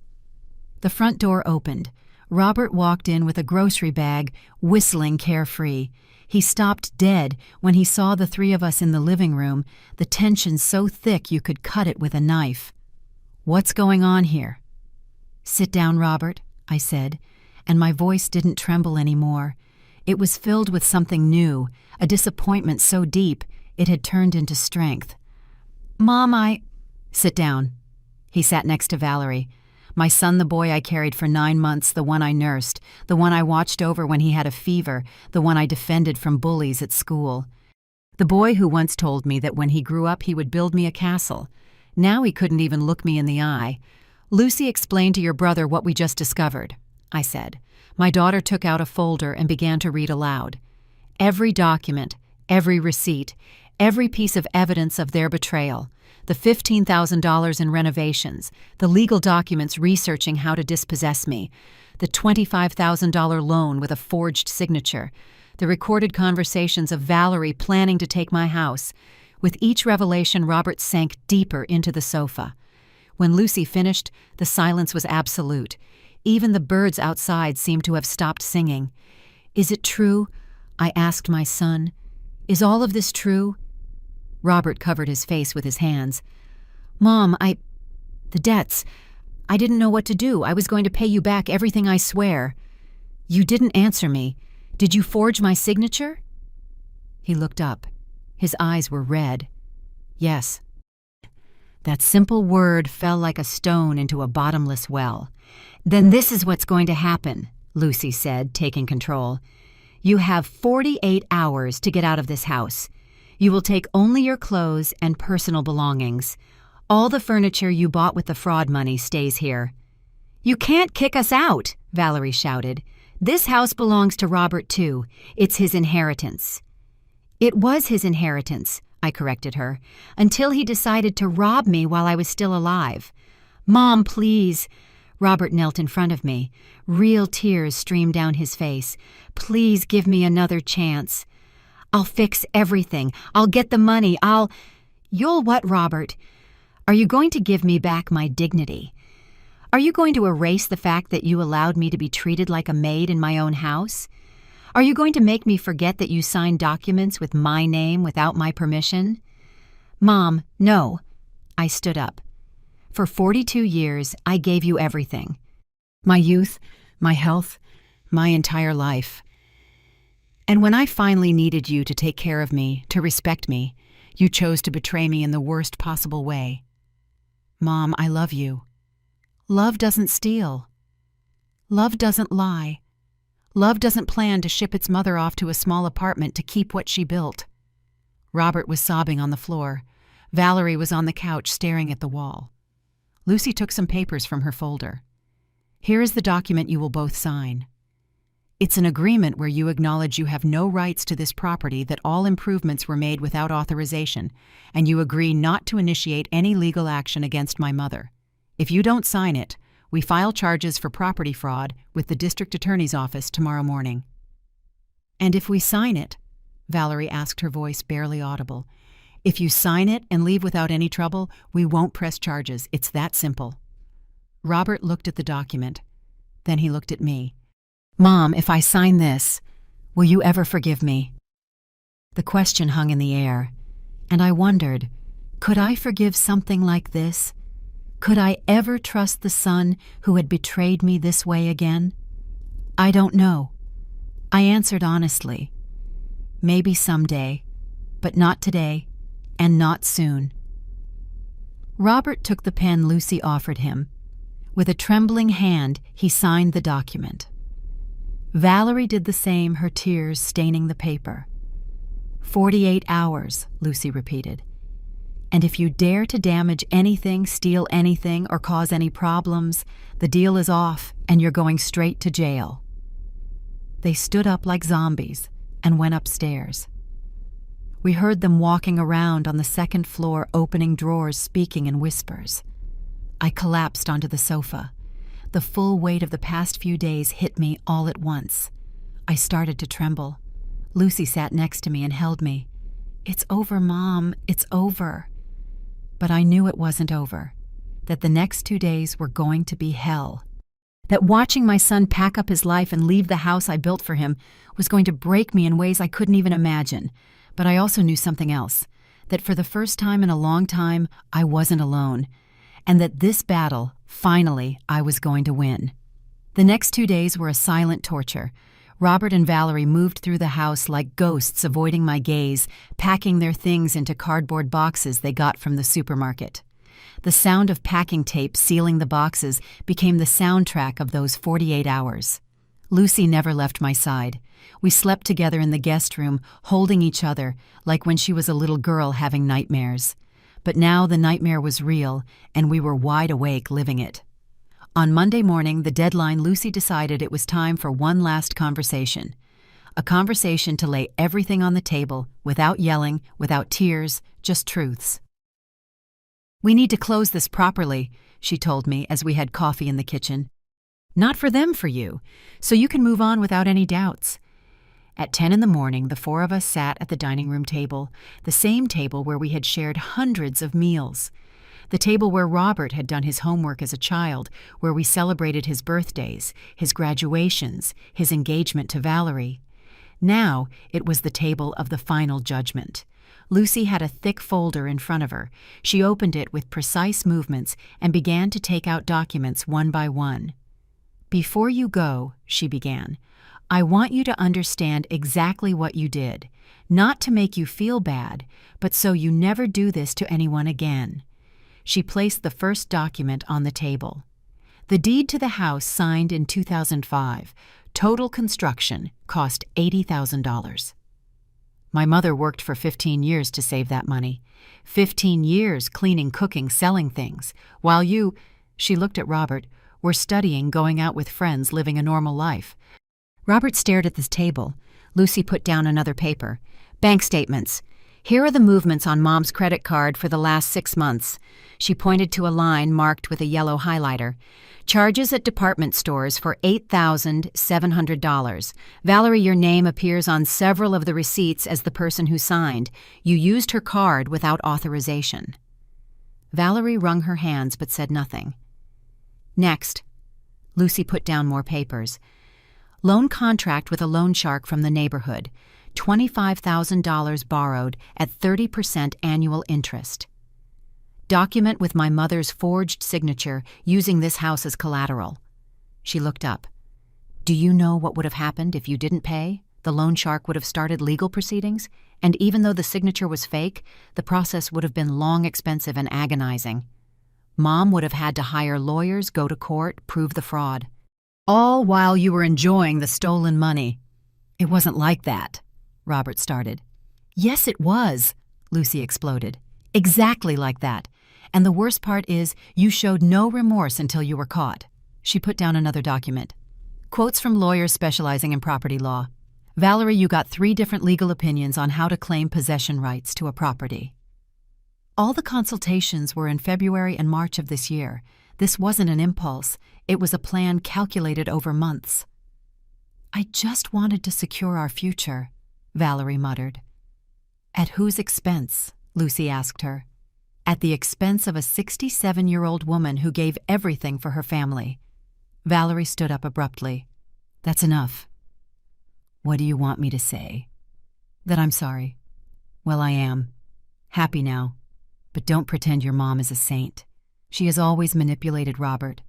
The front door opened. Robert walked in with a grocery bag, whistling carefree. He stopped dead when he saw the 3 of us in the living room, the tension so thick you could cut it with a knife. What's going on here? Sit down, Robert, I said, and my voice didn't tremble anymore. It was filled with something new, a disappointment so deep it had turned into strength. Mom, Sit down. He sat next to Valerie. My son, the boy I carried for 9 months, the one I nursed, the one I watched over when he had a fever, the one I defended from bullies at school. The boy who once told me that when he grew up he would build me a castle. Now he couldn't even look me in the eye. Lucy explained to your brother what we just discovered, I said. My daughter took out a folder and began to read aloud. Every document, every receipt, every piece of evidence of their betrayal. The $15,000 in renovations, the legal documents researching how to dispossess me, the $25,000 loan with a forged signature, the recorded conversations of Valerie planning to take my house. With each revelation, Robert sank deeper into the sofa. When Lucy finished, the silence was absolute. Even the birds outside seemed to have stopped singing. "Is it true?" I asked my son. "Is all of this true?" Robert covered his face with his hands. "Mom, the debts. I didn't know what to do. I was going to pay you back everything, I swear." "You didn't answer me. Did you forge my signature?" He looked up. His eyes were red. "Yes." That simple word fell like a stone into a bottomless well. "Then this is what's going to happen," Lucy said, taking control. "You have 48 hours to get out of this house. You will take only your clothes and personal belongings. All the furniture you bought with the fraud money stays here." "You can't kick us out," Valerie shouted. "This house belongs to Robert, too. It's his inheritance." "It was his inheritance," I corrected her, "until he decided to rob me while I was still alive." "Mom, please." Robert knelt in front of me. Real tears streamed down his face. "Please give me another chance. I'll fix everything. I'll get the money. You'll what, Robert? Are you going to give me back my dignity? Are you going to erase the fact that you allowed me to be treated like a maid in my own house? Are you going to make me forget that you signed documents with my name without my permission?" "Mom, no." I stood up. "For 42 years, I gave you everything. My youth, my health, my entire life. And when I finally needed you to take care of me, to respect me, you chose to betray me in the worst possible way. Mom, I love you. Love doesn't steal. Love doesn't lie. Love doesn't plan to ship its mother off to a small apartment to keep what she built." Robert was sobbing on the floor. Valerie was on the couch staring at the wall. Lucy took some papers from her folder. "Here is the document you will both sign. It's an agreement where you acknowledge you have no rights to this property, that all improvements were made without authorization, and you agree not to initiate any legal action against my mother. If you don't sign it, we file charges for property fraud with the district attorney's office tomorrow morning." "And if we sign it?" Valerie asked, her voice barely audible. "If you sign it and leave without any trouble, we won't press charges. It's that simple." Robert looked at the document. Then he looked at me. "Mom, if I sign this, will you ever forgive me?" The question hung in the air, and I wondered, could I forgive something like this? Could I ever trust the son who had betrayed me this way again? I don't know. I answered honestly. Maybe someday, but not today, and not soon. Robert took the pen Lucy offered him. With a trembling hand, he signed the document. Valerie did the same, her tears staining the paper. 48 hours, Lucy repeated. "And if you dare to damage anything, steal anything, or cause any problems, the deal is off and you're going straight to jail." They stood up like zombies and went upstairs. We heard them walking around on the second floor, opening drawers, speaking in whispers. I collapsed onto the sofa. The full weight of the past few days hit me all at once. I started to tremble. Lucy sat next to me and held me. "It's over, Mom, it's over." But I knew it wasn't over, that the next 2 days were going to be hell. That watching my son pack up his life and leave the house I built for him was going to break me in ways I couldn't even imagine. But I also knew something else, that for the first time in a long time, I wasn't alone, and that this battle, finally, I was going to win. The next 2 days were a silent torture. Robert and Valerie moved through the house like ghosts, avoiding my gaze, packing their things into cardboard boxes they got from the supermarket. The sound of packing tape sealing the boxes became the soundtrack of those 48 hours. Lucy never left my side. We slept together in the guest room, holding each other, like when she was a little girl having nightmares. But now the nightmare was real, and we were wide awake living it. On Monday morning, the deadline, Lucy decided it was time for one last conversation. A conversation to lay everything on the table, without yelling, without tears, just truths. "We need to close this properly," she told me as we had coffee in the kitchen. Not for them, for you, so you can move on without any doubts. At 10 in the morning, the four of us sat at the dining room table, the same table where we had shared hundreds of meals. The table where Robert had done his homework as a child, where we celebrated his birthdays, his graduations, his engagement to Valerie. Now it was the table of the final judgment. Lucy had a thick folder in front of her. She opened it with precise movements and began to take out documents one by one. "Before you go," she began, "I want you to understand exactly what you did, not to make you feel bad, but so you never do this to anyone again." She placed the first document on the table. The deed to the house signed in 2005. Total construction cost $80,000. My mother worked for 15 years to save that money. 15 years cleaning, cooking, selling things, while you, she looked at Robert, were studying, going out with friends, living a normal life. Robert stared at this table. Lucy put down another paper. "Bank statements. Here are the movements on Mom's credit card for the last 6 months." She pointed to a line marked with a yellow highlighter. "Charges at department stores for $8,700. Valerie, your name appears on several of the receipts as the person who signed. You used her card without authorization." Valerie wrung her hands but said nothing. "Next." Lucy put down more papers. "Loan contract with a loan shark from the neighborhood. $25,000 borrowed at 30% annual interest. Document with my mother's forged signature using this house as collateral." She looked up. "Do you know what would have happened if you didn't pay? The loan shark would have started legal proceedings, and even though the signature was fake, the process would have been long, expensive, and agonizing. Mom would have had to hire lawyers, go to court, prove the fraud. All while you were enjoying the stolen money." "It wasn't like that," Robert started. "Yes, it was," Lucy exploded. "Exactly like that. And the worst part is, you showed no remorse until you were caught." She put down another document. "Quotes from lawyers specializing in property law. Valerie, you got 3 different legal opinions on how to claim possession rights to a property. All the consultations were in February and March of this year. This wasn't an impulse. It was a plan calculated over months." "I just wanted to secure our future," Valerie muttered. "At whose expense?" Lucy asked her. "At the expense of a 67-year-old woman who gave everything for her family." Valerie stood up abruptly. "That's enough." "What do you want me to say?" "That I'm sorry." "Well, I am. Happy now. But don't pretend your mom is a saint. She has always manipulated Robert,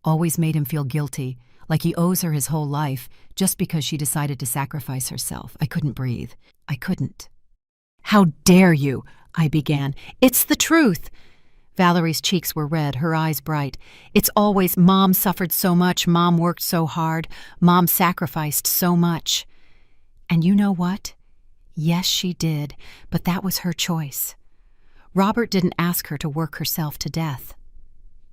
always made him feel guilty, like he owes her his whole life, just because she decided to sacrifice herself." I couldn't breathe. I couldn't. "How dare you?" I began. "It's the truth." Valerie's cheeks were red, her eyes bright. "It's always, Mom suffered so much, Mom worked so hard, Mom sacrificed so much." And you know what? Yes, she did, but that was her choice. Robert didn't ask her to work herself to death.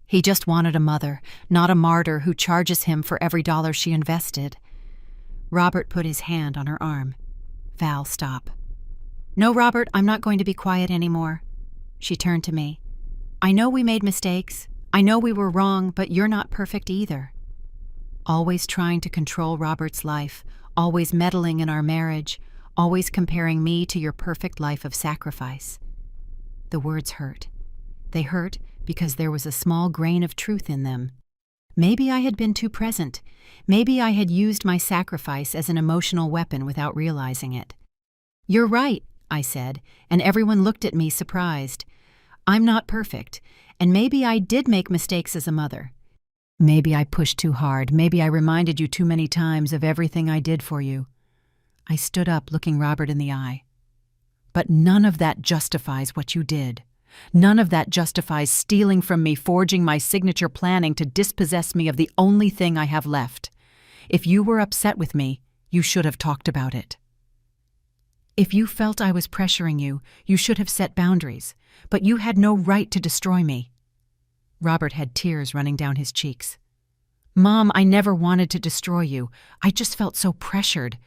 He just wanted a mother, not a martyr who charges him for every dollar she invested. Robert put his hand on her arm. "Val, stop." "No, Robert, I'm not going to be quiet anymore." She turned to me. "I know we made mistakes. I know we were wrong, but you're not perfect either." Always trying to control Robert's life, always meddling in our marriage, always comparing me to your perfect life of sacrifice. The words hurt. They hurt because there was a small grain of truth in them. Maybe I had been too present. Maybe I had used my sacrifice as an emotional weapon without realizing it. "You're right," I said, and everyone looked at me surprised. "I'm not perfect, and maybe I did make mistakes as a mother. Maybe I pushed too hard. Maybe I reminded you too many times of everything I did for you." I stood up, looking Robert in the eye. "But none of that justifies what you did. None of that justifies stealing from me, forging my signature, planning to dispossess me of the only thing I have left. If you were upset with me, you should have talked about it. If you felt I was pressuring you, you should have set boundaries, but you had no right to destroy me." Robert had tears running down his cheeks. "Mom, I never wanted to destroy you. I just felt so pressured.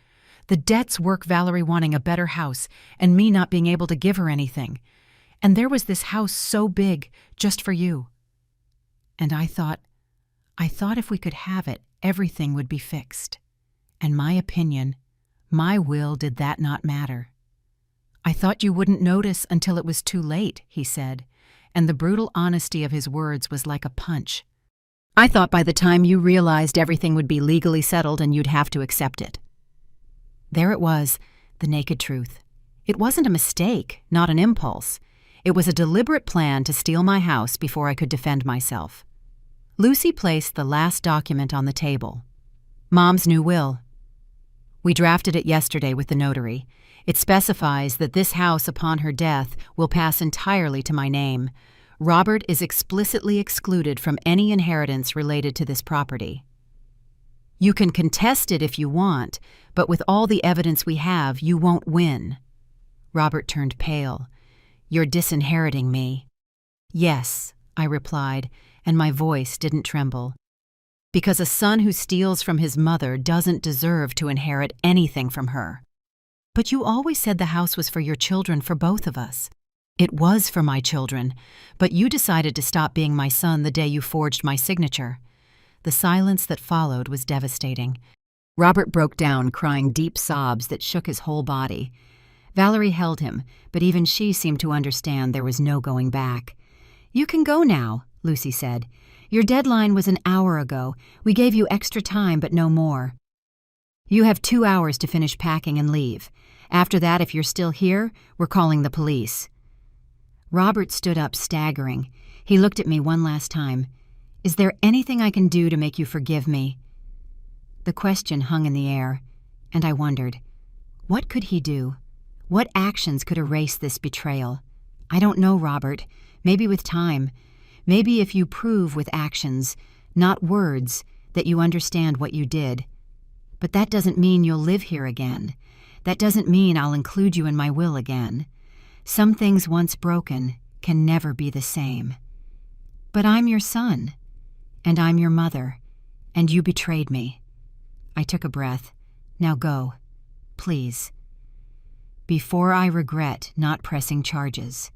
The debts work Valerie wanting a better house, and me not being able to give her anything. And there was this house so big, just for you. And I thought if we could have it, everything would be fixed. And my opinion, my will, did that not matter? "I thought you wouldn't notice until it was too late," he said, and the brutal honesty of his words was like a punch. "I thought by the time you realized everything would be legally settled and you'd have to accept it." There it was, the naked truth. It wasn't a mistake, not an impulse. It was a deliberate plan to steal my house before I could defend myself. Lucy placed the last document on the table. Mom's new will. "We drafted it yesterday with the notary. It specifies that this house upon her death will pass entirely to my name. Robert is explicitly excluded from any inheritance related to this property. You can contest it if you want, but with all the evidence we have, you won't win." Robert turned pale. "You're disinheriting me." "Yes," I replied, and my voice didn't tremble. "Because a son who steals from his mother doesn't deserve to inherit anything from her." "But you always said the house was for your children, for both of us." "It was for my children, but you decided to stop being my son the day you forged my signature." The silence that followed was devastating. Robert broke down, crying deep sobs that shook his whole body. Valerie held him, but even she seemed to understand there was no going back. "You can go now," Lucy said. "Your deadline was an hour ago. We gave you extra time, but no more. You have 2 hours to finish packing and leave. After that, if you're still here, we're calling the police." Robert stood up, staggering. He looked at me one last time. "Is there anything I can do to make you forgive me?" The question hung in the air, and I wondered, what could he do? What actions could erase this betrayal? "I don't know, Robert. Maybe with time. Maybe if you prove with actions, not words, that you understand what you did. But that doesn't mean you'll live here again. That doesn't mean I'll include you in my will again. Some things once broken can never be the same. But I'm your son, and I'm your mother, and you betrayed me." I took a breath. "Now go, please, before I regret not pressing charges."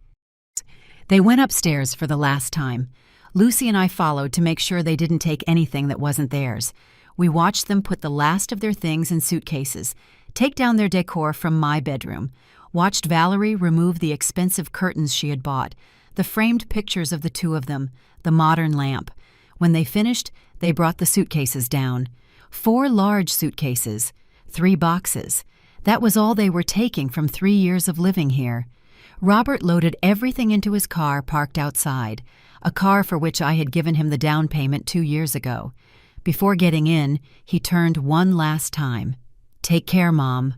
They went upstairs for the last time. Lucy and I followed to make sure they didn't take anything that wasn't theirs. We watched them put the last of their things in suitcases, take down their decor from my bedroom, watched Valerie remove the expensive curtains she had bought, the framed pictures of the two of them, the modern lamp. When they finished, they brought the suitcases down. 4 large suitcases, 3 boxes. That was all they were taking from 3 years of living here. Robert loaded everything into his car parked outside, a car for which I had given him the down payment 2 years ago. Before getting in, he turned one last time. "Take care, Mom."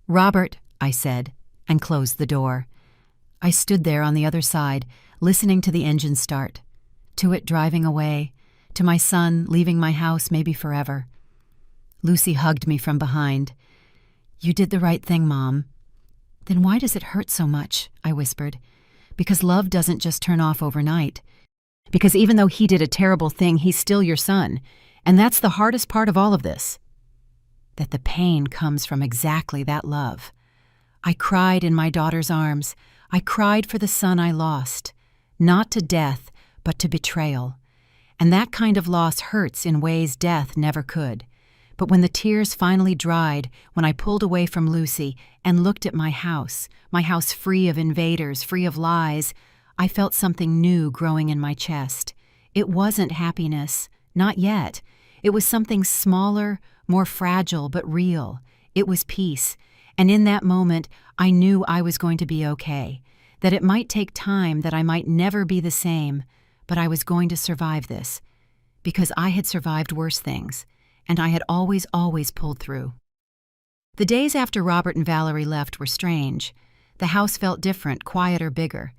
"Robert," I said, and closed the door. I stood there on the other side, listening to the engine start, to it driving away, to my son leaving my house maybe forever. Lucy hugged me from behind. "You did the right thing, Mom." "Then why does it hurt so much?" I whispered. "Because love doesn't just turn off overnight. Because even though he did a terrible thing, he's still your son. And that's the hardest part of all of this. That the pain comes from exactly that love." I cried in my daughter's arms. I cried for the son I lost. Not to death, but to betrayal. And that kind of loss hurts in ways death never could. But when the tears finally dried, when I pulled away from Lucy and looked at my house free of invaders, free of lies, I felt something new growing in my chest. It wasn't happiness, not yet. It was something smaller, more fragile, but real. It was peace. And in that moment, I knew I was going to be okay, that it might take time, that I might never be the same, but I was going to survive this, because I had survived worse things, and I had always pulled through. The days after Robert and Valerie left were strange. The house felt different, quieter, bigger.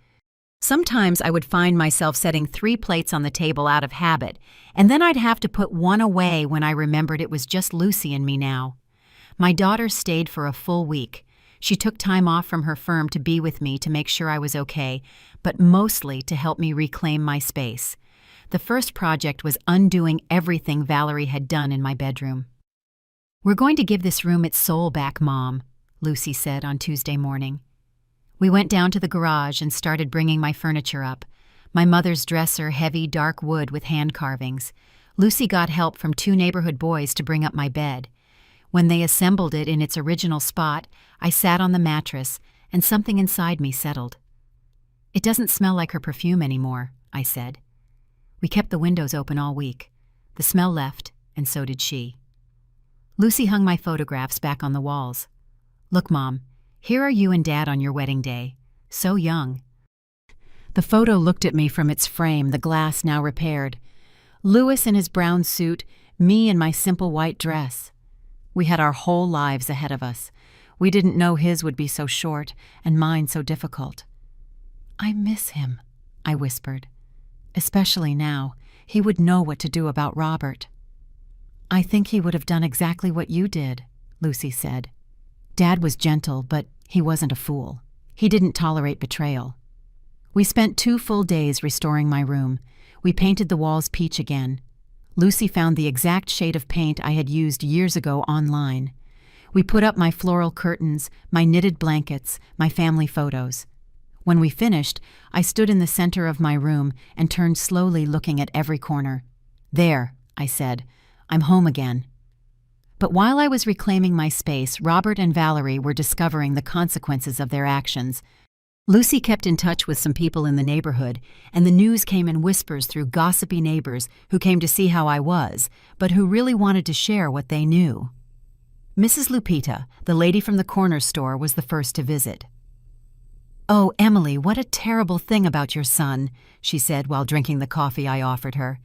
Sometimes I would find myself setting 3 plates on the table out of habit, and then I'd have to put one away when I remembered it was just Lucy and me now. My daughter stayed for a full week. She took time off from her firm to be with me to make sure I was okay, but mostly to help me reclaim my space. The first project was undoing everything Valerie had done in my bedroom. "We're going to give this room its soul back, Mom," Lucy said on Tuesday morning. We went down to the garage and started bringing my furniture up. My mother's dresser, heavy, dark wood with hand carvings. Lucy got help from 2 neighborhood boys to bring up my bed. When they assembled it in its original spot, I sat on the mattress, and something inside me settled. "It doesn't smell like her perfume anymore," I said. We kept the windows open all week. The smell left, and so did she. Lucy hung my photographs back on the walls. "Look, Mom, here are you and Dad on your wedding day. So young." The photo looked at me from its frame, the glass now repaired. Louis in his brown suit, me in my simple white dress. We had our whole lives ahead of us. We didn't know his would be so short and mine so difficult. "I miss him," I whispered. "Especially now. He would know what to do about Robert." "I think he would have done exactly what you did," Lucy said. "Dad was gentle, but he wasn't a fool. He didn't tolerate betrayal." We spent 2 full days restoring my room. We painted the walls peach again. Lucy found the exact shade of paint I had used years ago online. We put up my floral curtains, my knitted blankets, my family photos. When we finished, I stood in the center of my room and turned slowly, looking at every corner. "There," I said, "I'm home again." But while I was reclaiming my space, Robert and Valerie were discovering the consequences of their actions. Lucy kept in touch with some people in the neighborhood, and the news came in whispers through gossipy neighbors who came to see how I was, but who really wanted to share what they knew. Mrs. Lupita, the lady from the corner store, was the first to visit. "Oh, Emily, what a terrible thing about your son," she said while drinking the coffee I offered her.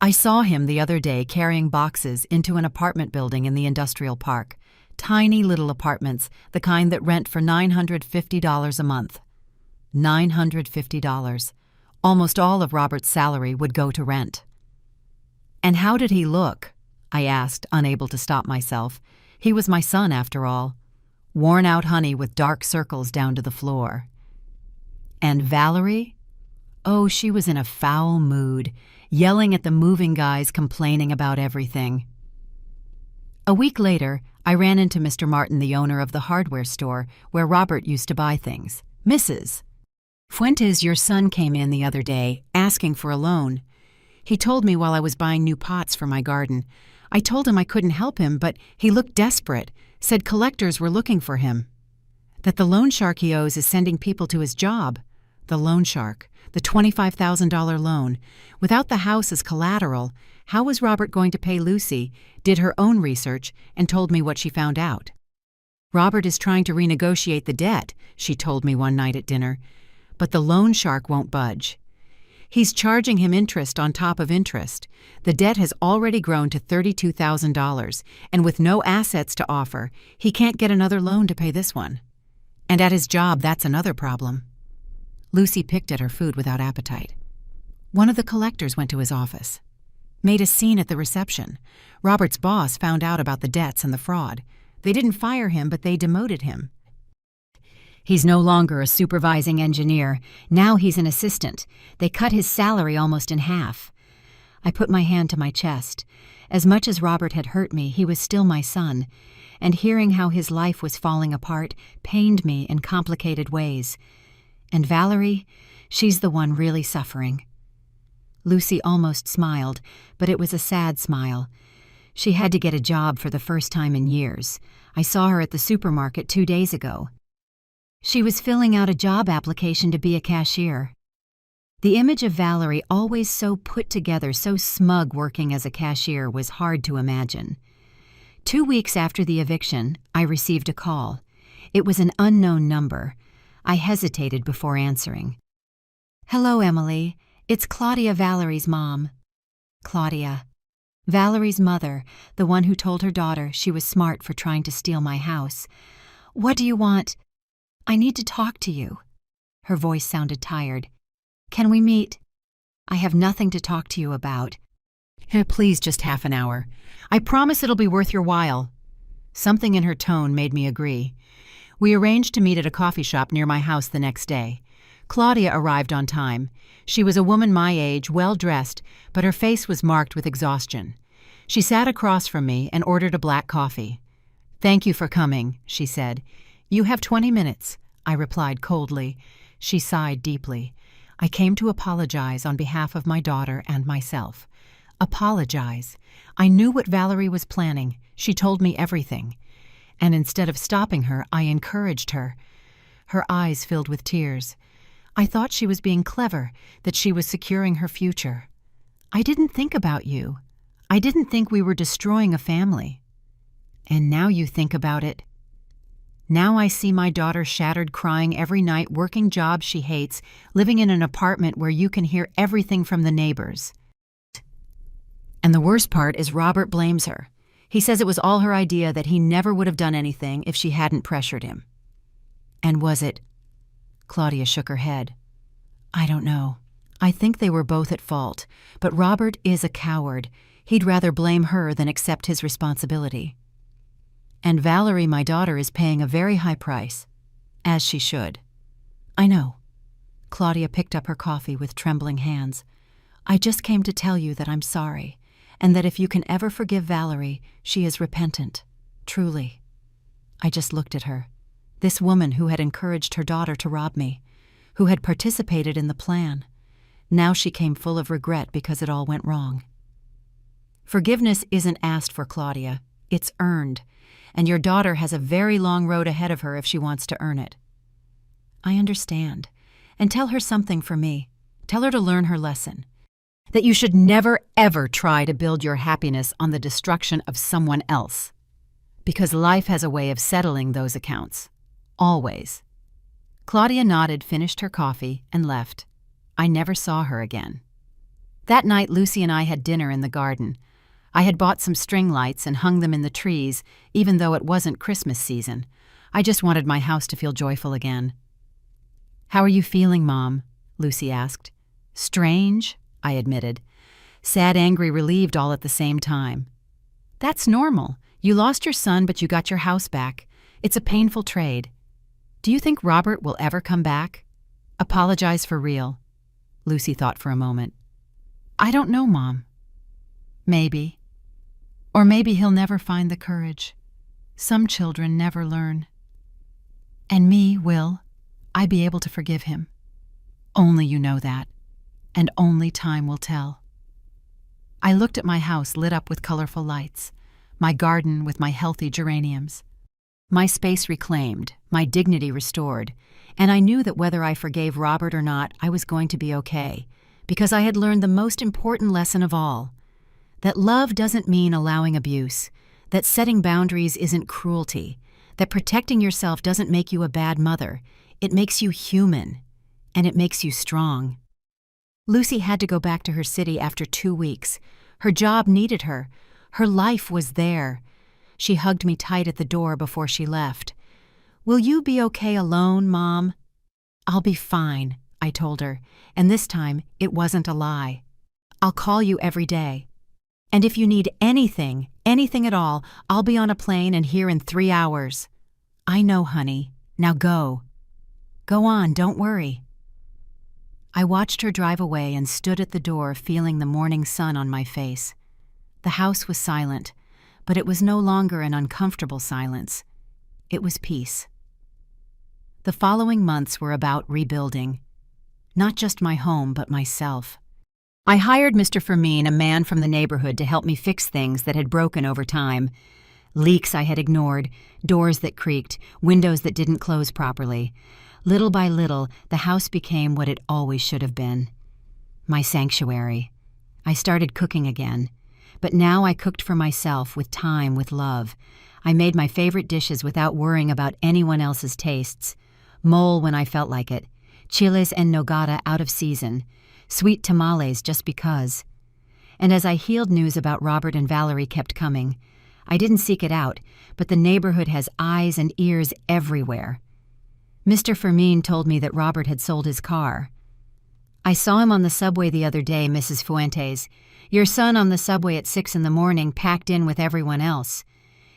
"I saw him the other day carrying boxes into an apartment building in the industrial park. Tiny little apartments, the kind that rent for $950 a month. $950. Almost all of Robert's salary would go to rent." "And how did he look?" I asked, unable to stop myself. He was my son, after all. "Worn out honey with dark circles down to the floor." "And Valerie?" "Oh, she was in a foul mood, yelling at the moving guys, complaining about everything." A week later, I ran into Mr. Martin, the owner of the hardware store where Robert used to buy things. "Mrs. Fuentes, your son came in the other day, asking for a loan. He told me while I was buying new pots for my garden. I told him I couldn't help him, but he looked desperate, said collectors were looking for him. That the loan shark he owes is sending people to his job. The loan shark, the $25,000 loan. Without the house as collateral, how was Robert going to pay Lucy? Did her own research and told me what she found out. Robert is trying to renegotiate the debt, she told me one night at dinner. But the loan shark won't budge. He's charging him interest on top of interest. The debt has already grown to $32,000, and with no assets to offer, he can't get another loan to pay this one. And at his job, that's another problem." Lucy picked at her food without appetite. "One of the collectors went to his office. Made a scene at the reception. Robert's boss found out about the debts and the fraud. They didn't fire him, but they demoted him. He's no longer a supervising engineer. Now he's an assistant. They cut his salary almost in half." I put my hand to my chest. As much as Robert had hurt me, he was still my son, and hearing how his life was falling apart pained me in complicated ways. And Valerie, she's the one really suffering. Lucy almost smiled, but it was a sad smile. She had to get a job for the first time in years. I saw her at the supermarket 2 days ago. She was filling out a job application to be a cashier. The image of Valerie, always so put together, so smug working as a cashier, was hard to imagine. 2 weeks after the eviction, I received a call. It was an unknown number. I hesitated before answering. "Hello, Emily. It's Claudia, Valerie's mom." Claudia. Valerie's mother, the one who told her daughter she was smart for trying to steal my house. "What do you want?" "I need to talk to you." Her voice sounded tired. "Can we meet?" "I have nothing to talk to you about." Please, just half an hour. I promise it'll be worth your while." Something in her tone made me agree. We arranged to meet at a coffee shop near my house the next day. Claudia arrived on time. She was a woman my age, well-dressed, but her face was marked with exhaustion. She sat across from me and ordered a black coffee. "Thank you for coming," she said. "You have 20 minutes, I replied coldly. She sighed deeply. "I came to apologize on behalf of my daughter and myself. Apologize. I knew what Valerie was planning. She told me everything. And instead of stopping her, I encouraged her. Her eyes filled with tears. I thought she was being clever, that she was securing her future. I didn't think about you. I didn't think we were destroying a family. And now you think about it. Now I see my daughter shattered, crying every night, working jobs she hates, living in an apartment where you can hear everything from the neighbors. And the worst part is Robert blames her. He says it was all her idea, that he never would have done anything if she hadn't pressured him. And was it? Claudia shook her head. I don't know. I think they were both at fault, but Robert is a coward. He'd rather blame her than accept his responsibility. And Valerie, my daughter, is paying a very high price, as she should. I know. Claudia picked up her coffee with trembling hands. I just came to tell you that I'm sorry, and that if you can ever forgive Valerie, she is repentant, truly. I just looked at her, this woman who had encouraged her daughter to rob me, who had participated in the plan. Now she came full of regret because it all went wrong. Forgiveness isn't asked for, Claudia. It's earned, and your daughter has a very long road ahead of her if she wants to earn it. I understand, and tell her something for me. Tell her to learn her lesson. That you should never, ever try to build your happiness on the destruction of someone else. Because life has a way of settling those accounts. Always. Claudia nodded, finished her coffee, and left. I never saw her again. That night, Lucy and I had dinner in the garden. I had bought some string lights and hung them in the trees, even though it wasn't Christmas season. I just wanted my house to feel joyful again. How are you feeling, Mom? Lucy asked. Strange, I admitted. Sad, angry, relieved all at the same time. That's normal. You lost your son, but you got your house back. It's a painful trade. Do you think Robert will ever come back? Apologize for real. Lucy thought for a moment. I don't know, Mom. Maybe. Or maybe he'll never find the courage. Some children never learn. And me, will I be able to forgive him? Only you know that, and only time will tell. I looked at my house lit up with colorful lights, my garden with my healthy geraniums. My space reclaimed, my dignity restored, and I knew that whether I forgave Robert or not, I was going to be okay, because I had learned the most important lesson of all, that love doesn't mean allowing abuse, that setting boundaries isn't cruelty, that protecting yourself doesn't make you a bad mother. It makes you human, and it makes you strong. Lucy had to go back to her city after 2 weeks. Her job needed her. Her life was there. She hugged me tight at the door before she left. Will you be okay alone, Mom? I'll be fine, I told her, and this time it wasn't a lie. I'll call you every day. And if you need anything at all, I'll be on a plane and here in 3 hours. I know, honey. Now go. Go on, don't worry. I watched her drive away and stood at the door feeling the morning sun on my face. The house was silent, but it was no longer an uncomfortable silence. It was peace. The following months were about rebuilding. Not just my home, but myself. I hired Mr. Fermin, a man from the neighborhood, to help me fix things that had broken over time. Leaks I had ignored, doors that creaked, windows that didn't close properly. Little by little, the house became what it always should have been. My sanctuary. I started cooking again. But now I cooked for myself, with time, with love. I made my favorite dishes without worrying about anyone else's tastes. Mole when I felt like it. Chiles en nogada out of season. Sweet tamales just because. And as I healed, news about Robert and Valerie kept coming. I didn't seek it out, but the neighborhood has eyes and ears everywhere. Mr. Fermin told me that Robert had sold his car. I saw him on the subway the other day, Mrs. Fuentes. Your son on the subway at 6 a.m, packed in with everyone else.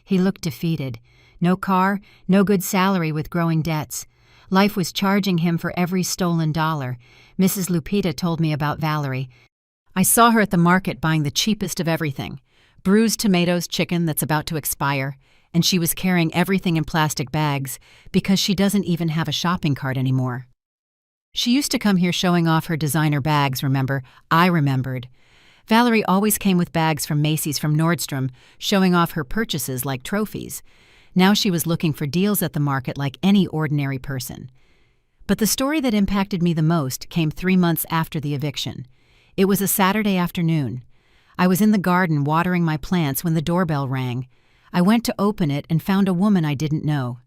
He looked defeated. No car, no good salary with growing debts. Life was charging him for every stolen dollar. Mrs. Lupita told me about Valerie. I saw her at the market buying the cheapest of everything. Bruised tomatoes, chicken that's about to expire, and she was carrying everything in plastic bags because she doesn't even have a shopping cart anymore. She used to come here showing off her designer bags, remember? I remembered. Valerie always came with bags from Macy's from Nordstrom, showing off her purchases like trophies. Now she was looking for deals at the market like any ordinary person. But the story that impacted me the most came 3 months after the eviction. It was a Saturday afternoon. I was in the garden watering my plants when the doorbell rang. I went to open it and found a woman I didn't know.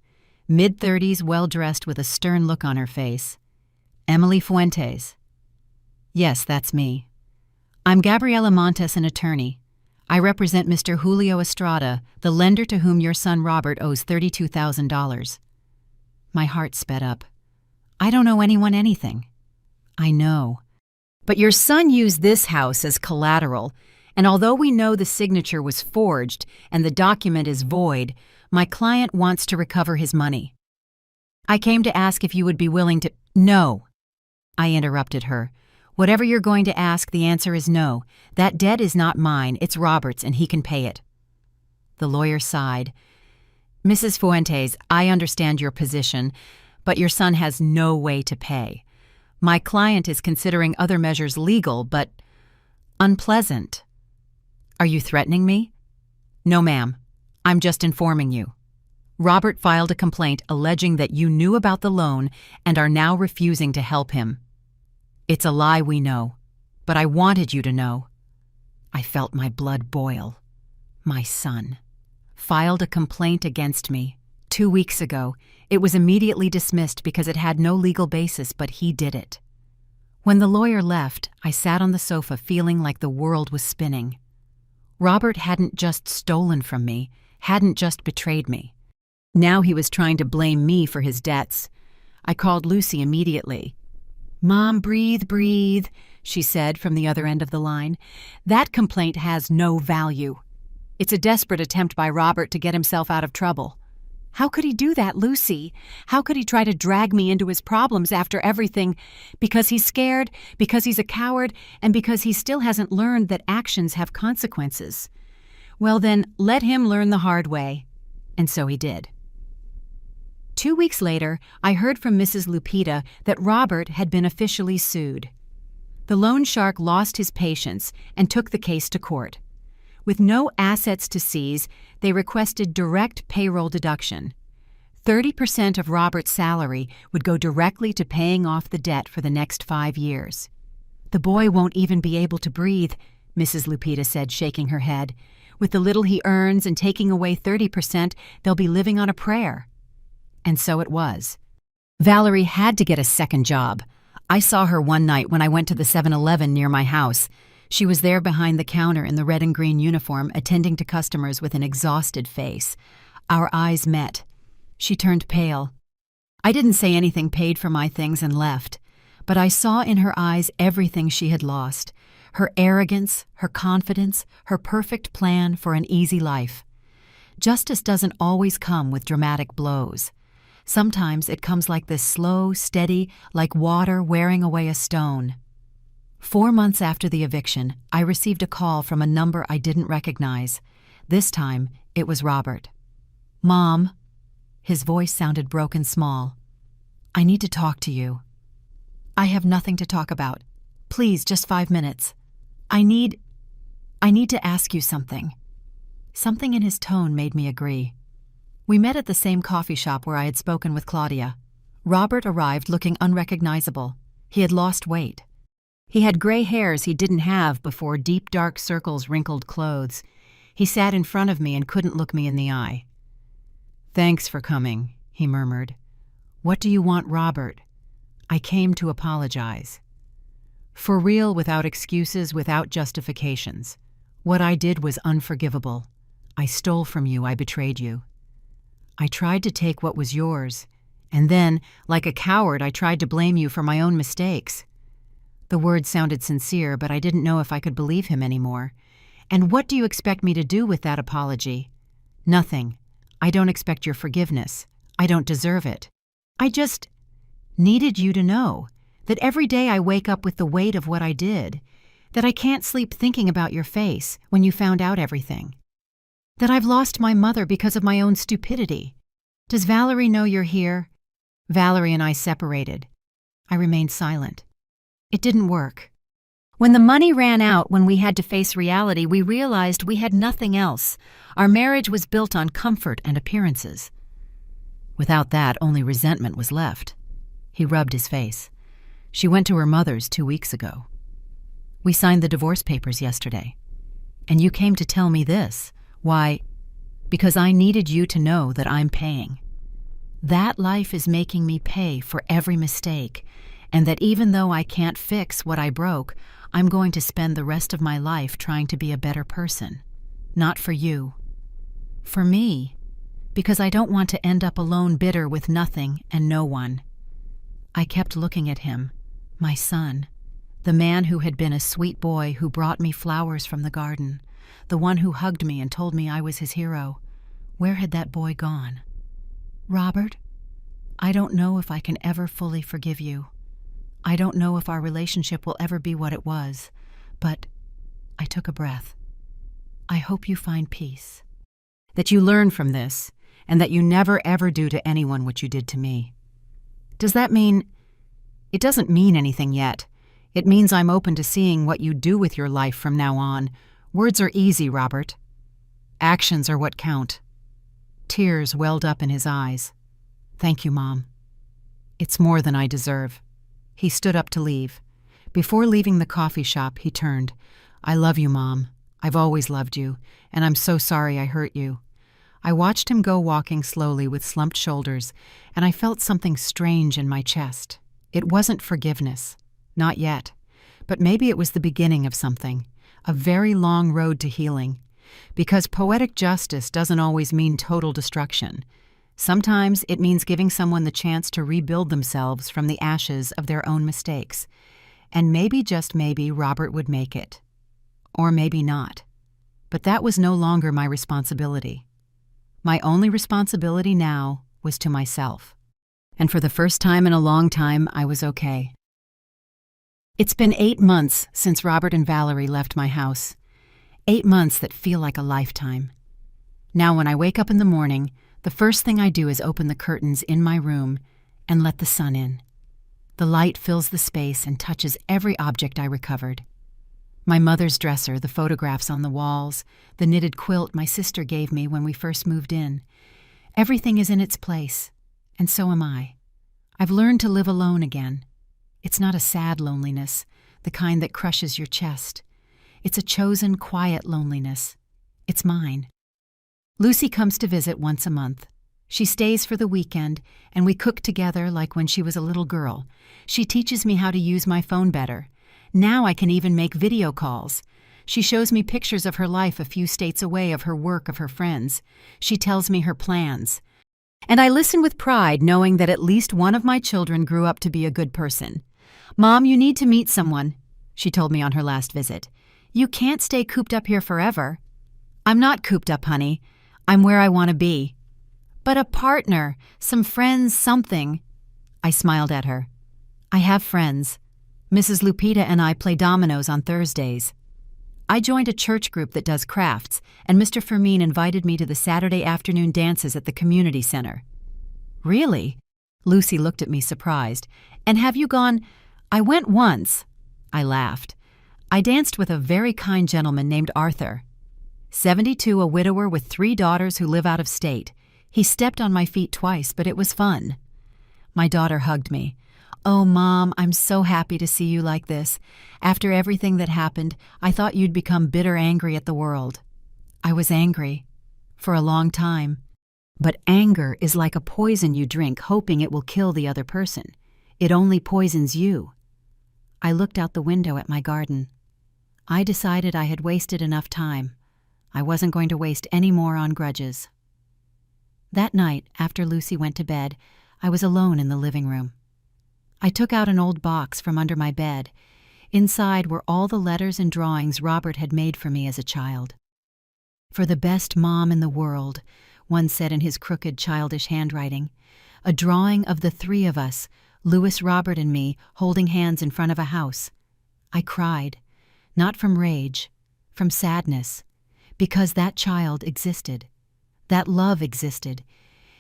Mid-30s, well-dressed with a stern look on her face. Emily Fuentes. Yes, that's me. I'm Gabriela Montes, an attorney. I represent Mr. Julio Estrada, the lender to whom your son Robert owes $32,000. My heart sped up. I don't owe anyone anything. I know. But your son used this house as collateral, and although we know the signature was forged and the document is void, my client wants to recover his money. I came to ask if you would be willing to— No. I interrupted her. Whatever you're going to ask, the answer is no. That debt is not mine, it's Robert's, and he can pay it. The lawyer sighed. Mrs. Fuentes, I understand your position, but your son has no way to pay. My client is considering other measures legal, but unpleasant. Are you threatening me? No, ma'am. I'm just informing you. Robert filed a complaint alleging that you knew about the loan and are now refusing to help him. It's a lie, we know, but I wanted you to know. I felt my blood boil. My son filed a complaint against me 2 weeks ago. It was immediately dismissed because it had no legal basis, but he did it. When the lawyer left, I sat on the sofa feeling like the world was spinning. Robert hadn't just stolen from me, hadn't just betrayed me. Now he was trying to blame me for his debts. I called Lucy immediately. Mom, breathe, breathe, she said from the other end of the line. That complaint has no value. It's a desperate attempt by Robert to get himself out of trouble. How could he do that, Lucy? How could he try to drag me into his problems after everything? Because he's scared, because he's a coward, and because he still hasn't learned that actions have consequences. Well then, let him learn the hard way. And so he did. 2 weeks later, I heard from Mrs. Lupita that Robert had been officially sued. The loan shark lost his patience and took the case to court. With no assets to seize, they requested direct payroll deduction. 30% of Robert's salary would go directly to paying off the debt for the next 5 years. The boy won't even be able to breathe, Mrs. Lupita said, shaking her head. With the little he earns and taking away 30%, they'll be living on a prayer. And so it was. Valerie had to get a second job. I saw her one night when I went to the 7-Eleven near my house. She was there behind the counter in the red and green uniform, attending to customers with an exhausted face. Our eyes met. She turned pale. I didn't say anything, paid for my things, and left. But I saw in her eyes everything she had lost. Her arrogance, her confidence, her perfect plan for an easy life. Justice doesn't always come with dramatic blows. Sometimes it comes like this, slow, steady, like water wearing away a stone. 4 months after the eviction, I received a call from a number I didn't recognize. This time, it was Robert. Mom. His voice sounded broken small. I need to talk to you. I have nothing to talk about. Please, just 5 minutes. I need to ask you something. Something in his tone made me agree. We met at the same coffee shop where I had spoken with Claudia. Robert arrived looking unrecognizable. He had lost weight. He had gray hairs he didn't have before, deep dark circles wrinkled clothes. He sat in front of me and couldn't look me in the eye. Thanks for coming, he murmured. What do you want, Robert? I came to apologize. For real, without excuses, without justifications. What I did was unforgivable. I stole from you, I betrayed you. I tried to take what was yours, and then, like a coward, I tried to blame you for my own mistakes. The words sounded sincere, but I didn't know if I could believe him anymore. And what do you expect me to do with that apology? Nothing. I don't expect your forgiveness. I don't deserve it. I just needed you to know that every day I wake up with the weight of what I did, that I can't sleep thinking about your face when you found out everything, that I've lost my mother because of my own stupidity. Does Valerie know you're here? Valerie and I separated. I remained silent. It didn't work. When the money ran out, when we had to face reality, we realized we had nothing else. Our marriage was built on comfort and appearances. Without that, only resentment was left. He rubbed his face. She went to her mother's 2 weeks ago. We signed the divorce papers yesterday. And you came to tell me this. Why? Because I needed you to know that I'm paying. That life is making me pay for every mistake, and that even though I can't fix what I broke, I'm going to spend the rest of my life trying to be a better person. Not for you. For me. Because I don't want to end up alone, bitter with nothing and no one. I kept looking at him, my son, the man who had been a sweet boy who brought me flowers from the garden, the one who hugged me and told me I was his hero. Where had that boy gone? Robert, I don't know if I can ever fully forgive you. I don't know if our relationship will ever be what it was, but I took a breath. I hope you find peace. That you learn from this, and that you never ever do to anyone what you did to me. Does that mean? It doesn't mean anything yet. It means I'm open to seeing what you do with your life from now on. Words are easy, Robert. Actions are what count. Tears welled up in his eyes. Thank you, Mom. It's more than I deserve. He stood up to leave. Before leaving the coffee shop, he turned. I love you, Mom. I've always loved you, and I'm so sorry I hurt you. I watched him go walking slowly with slumped shoulders, and I felt something strange in my chest. It wasn't forgiveness. Not yet. But maybe it was the beginning of something. A very long road to healing. Because poetic justice doesn't always mean total destruction. Sometimes it means giving someone the chance to rebuild themselves from the ashes of their own mistakes. And maybe, just maybe, Robert would make it. Or maybe not. But that was no longer my responsibility. My only responsibility now was to myself. And for the first time in a long time, I was okay. It's been 8 months since Robert and Valerie left my house. 8 months that feel like a lifetime. Now when I wake up in the morning, the first thing I do is open the curtains in my room and let the sun in. The light fills the space and touches every object I recovered. My mother's dresser, the photographs on the walls, the knitted quilt my sister gave me when we first moved in. Everything is in its place, and so am I. I've learned to live alone again. It's not a sad loneliness, the kind that crushes your chest. It's a chosen, quiet loneliness. It's mine. Lucy comes to visit once a month. She stays for the weekend, and we cook together like when she was a little girl. She teaches me how to use my phone better. Now I can even make video calls. She shows me pictures of her life a few states away, of her work, of her friends. She tells me her plans. And I listen with pride, knowing that at least one of my children grew up to be a good person. Mom, you need to meet someone, she told me on her last visit. You can't stay cooped up here forever. I'm not cooped up, honey. I'm where I want to be. But a partner, some friends, something. I smiled at her. I have friends. Mrs. Lupita and I play dominoes on Thursdays. I joined a church group that does crafts, and Mr. Fermin invited me to the Saturday afternoon dances at the community center. Really? Lucy looked at me surprised. And have you gone? I went once. I laughed. I danced with a very kind gentleman named Arthur. 72, a widower with 3 daughters who live out of state. He stepped on my feet twice, but it was fun. My daughter hugged me. Oh, Mom, I'm so happy to see you like this. After everything that happened, I thought you'd become bitter angry at the world. I was angry. For a long time. But anger is like a poison you drink, hoping it will kill the other person. It only poisons you. I looked out the window at my garden. I decided I had wasted enough time. I wasn't going to waste any more on grudges. That night, after Lucy went to bed, I was alone in the living room. I took out an old box from under my bed. Inside were all the letters and drawings Robert had made for me as a child. For the best mom in the world, one said in his crooked, childish handwriting. A drawing of the 3 of us, Louis, Robert, and me, holding hands in front of a house. I cried, not from rage, from sadness, because that child existed. That love existed.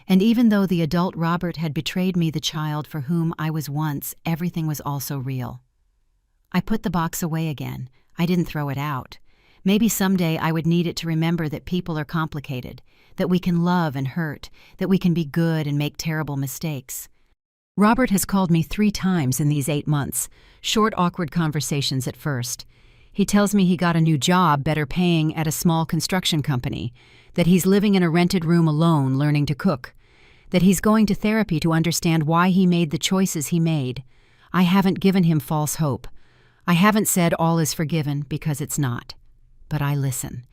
And even though the adult Robert had betrayed me, the child for whom I was once, everything was also real. I put the box away again. I didn't throw it out. Maybe someday I would need it to remember that people are complicated, that we can love and hurt, that we can be good and make terrible mistakes. Robert has called me 3 times in these 8 months, short, awkward conversations at first. He tells me he got a new job, better paying, at a small construction company, that he's living in a rented room alone learning to cook, that he's going to therapy to understand why he made the choices he made. I haven't given him false hope. I haven't said all is forgiven, because it's not. But I listen.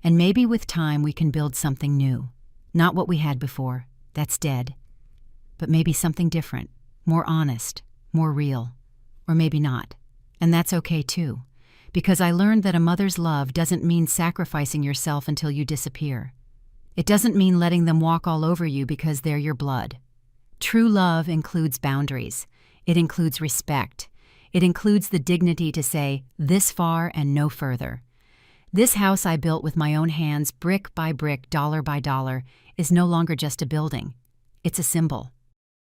And maybe with time we can build something new. Not what we had before. That's dead. But maybe something different, more honest, more real. Or maybe not. And that's okay too. Because I learned that a mother's love doesn't mean sacrificing yourself until you disappear. It doesn't mean letting them walk all over you because they're your blood. True love includes boundaries. It includes respect. It includes the dignity to say, this far and no further. This house I built with my own hands, brick by brick, dollar by dollar, is no longer just a building. It's a symbol.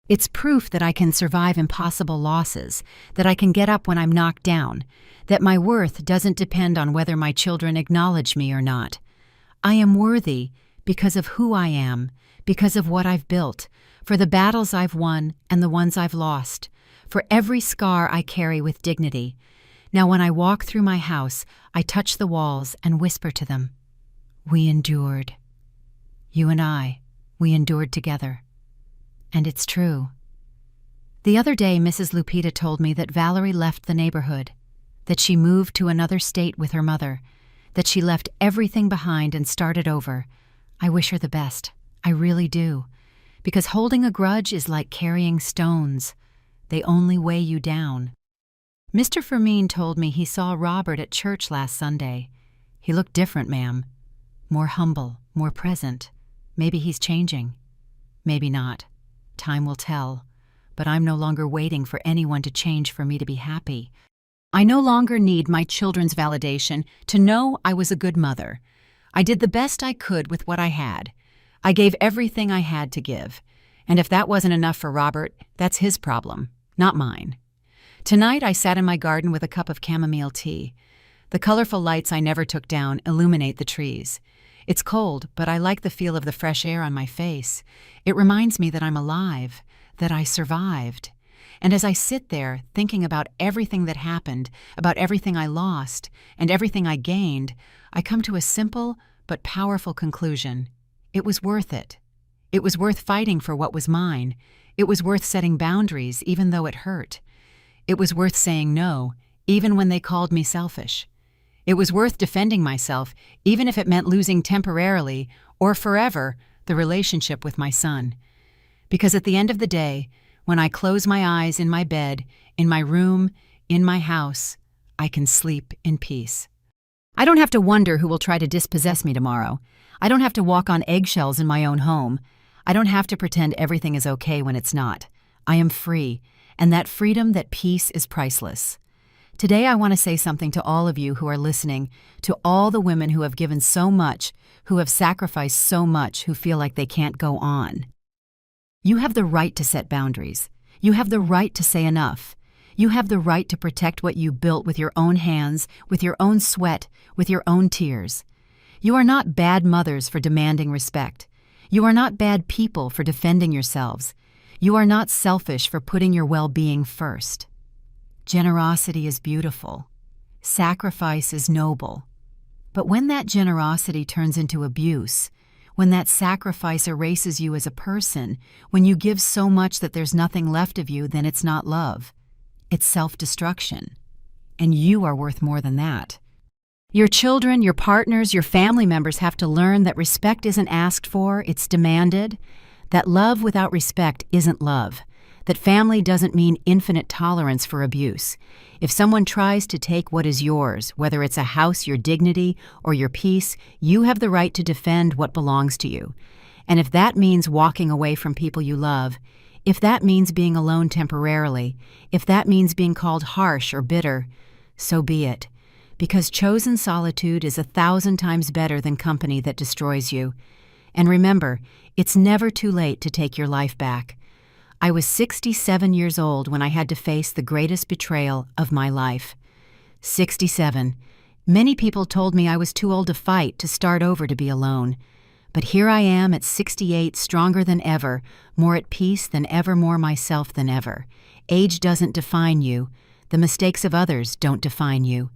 It's proof that I can survive impossible losses, that I can get up when I'm knocked down, that my worth doesn't depend on whether my children acknowledge me or not. I am worthy because of who I am, because of what I've built, for the battles I've won and the ones I've lost, for every scar I carry with dignity. Now when I walk through my house, I touch the walls and whisper to them, we endured. You and I, we endured together. And it's true. The other day, Mrs. Lupita told me that Valerie left the neighborhood, that she moved to another state with her mother, that she left everything behind and started over. I wish her the best. I really do. Because holding a grudge is like carrying stones. They only weigh you down. Mr. Fermin told me he saw Robert at church last Sunday. He looked different, ma'am. More humble, more present. Maybe he's changing. Maybe not. Time will tell. But I'm no longer waiting for anyone to change for me to be happy. I no longer need my children's validation to know I was a good mother. I did the best I could with what I had. I gave everything I had to give. And if that wasn't enough for Robert, that's his problem, not mine. Tonight I sat in my garden with a cup of chamomile tea. The colorful lights I never took down illuminate the trees. It's cold, but I like the feel of the fresh air on my face. It reminds me that I'm alive, that I survived. And as I sit there thinking about everything that happened, about everything I lost, and everything I gained, I come to a simple but powerful conclusion. It was worth it. It was worth fighting for what was mine. It was worth setting boundaries, even though it hurt. It was worth saying no, even when they called me selfish. It was worth defending myself, even if it meant losing temporarily or forever the relationship with my son. Because at the end of the day, when I close my eyes in my bed, in my room, in my house, I can sleep in peace. I don't have to wonder who will try to dispossess me tomorrow. I don't have to walk on eggshells in my own home. I don't have to pretend everything is okay when it's not. I am free, and that freedom, that peace is priceless. Today I want to say something to all of you who are listening, to all the women who have given so much, who have sacrificed so much, who feel like they can't go on. You have the right to set boundaries. You have the right to say enough. You have the right to protect what you built with your own hands, with your own sweat, with your own tears. You are not bad mothers for demanding respect. You are not bad people for defending yourselves. You are not selfish for putting your well-being first. Generosity is beautiful. Sacrifice is noble. But when that generosity turns into abuse, when that sacrifice erases you as a person, when you give so much that there's nothing left of you, then it's not love. It's self-destruction. And you are worth more than that. Your children, your partners, your family members have to learn that respect isn't asked for, it's demanded. That love without respect isn't love. That family doesn't mean infinite tolerance for abuse. If someone tries to take what is yours, whether it's a house, your dignity, or your peace, you have the right to defend what belongs to you. And if that means walking away from people you love, if that means being alone temporarily, if that means being called harsh or bitter, so be it. Because chosen solitude is 1,000 times better than company that destroys you. And remember, it's never too late to take your life back. I was 67 years old when I had to face the greatest betrayal of my life. 67. Many people told me I was too old to fight, to start over, to be alone. But here I am at 68, stronger than ever, more at peace than ever, more myself than ever. Age doesn't define you. The mistakes of others don't define you.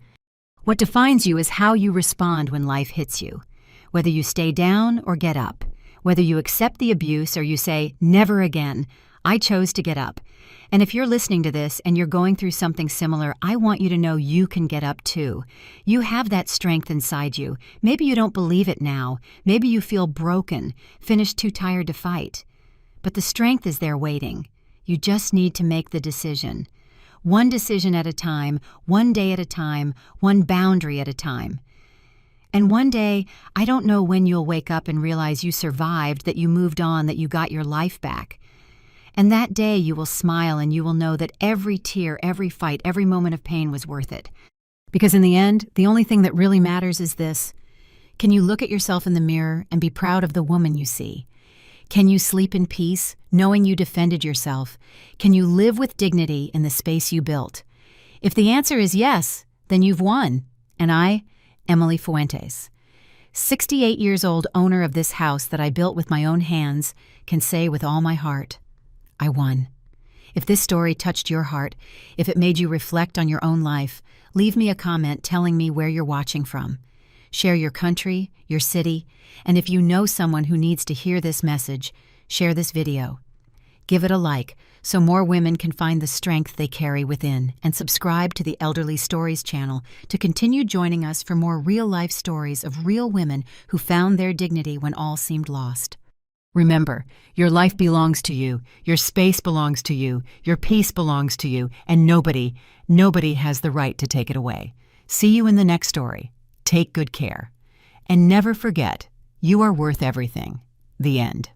What defines you is how you respond when life hits you. Whether you stay down or get up. Whether you accept the abuse or you say, never again. I chose to get up. And if you're listening to this and you're going through something similar, I want you to know you can get up too. You have that strength inside you. Maybe you don't believe it now. Maybe you feel broken, finished, too tired to fight. But the strength is there waiting. You just need to make the decision. One decision at a time, one day at a time, one boundary at a time. And one day, I don't know when you'll wake up and realize you survived, that you moved on, that you got your life back. And that day you will smile and you will know that every tear, every fight, every moment of pain was worth it. Because in the end, the only thing that really matters is this. Can you look at yourself in the mirror and be proud of the woman you see? Can you sleep in peace, knowing you defended yourself? Can you live with dignity in the space you built? If the answer is yes, then you've won. And I, Emily Fuentes, 68 years old, owner of this house that I built with my own hands, can say with all my heart, I won. If this story touched your heart, if it made you reflect on your own life, leave me a comment telling me where you're watching from. Share your country, your city, and if you know someone who needs to hear this message, share this video. Give it a like so more women can find the strength they carry within, and subscribe to the Elderly Stories channel to continue joining us for more real-life stories of real women who found their dignity when all seemed lost. Remember, your life belongs to you, your space belongs to you, your peace belongs to you, and nobody has the right to take it away. See you in the next story. Take good care. And never forget, you are worth everything. The end.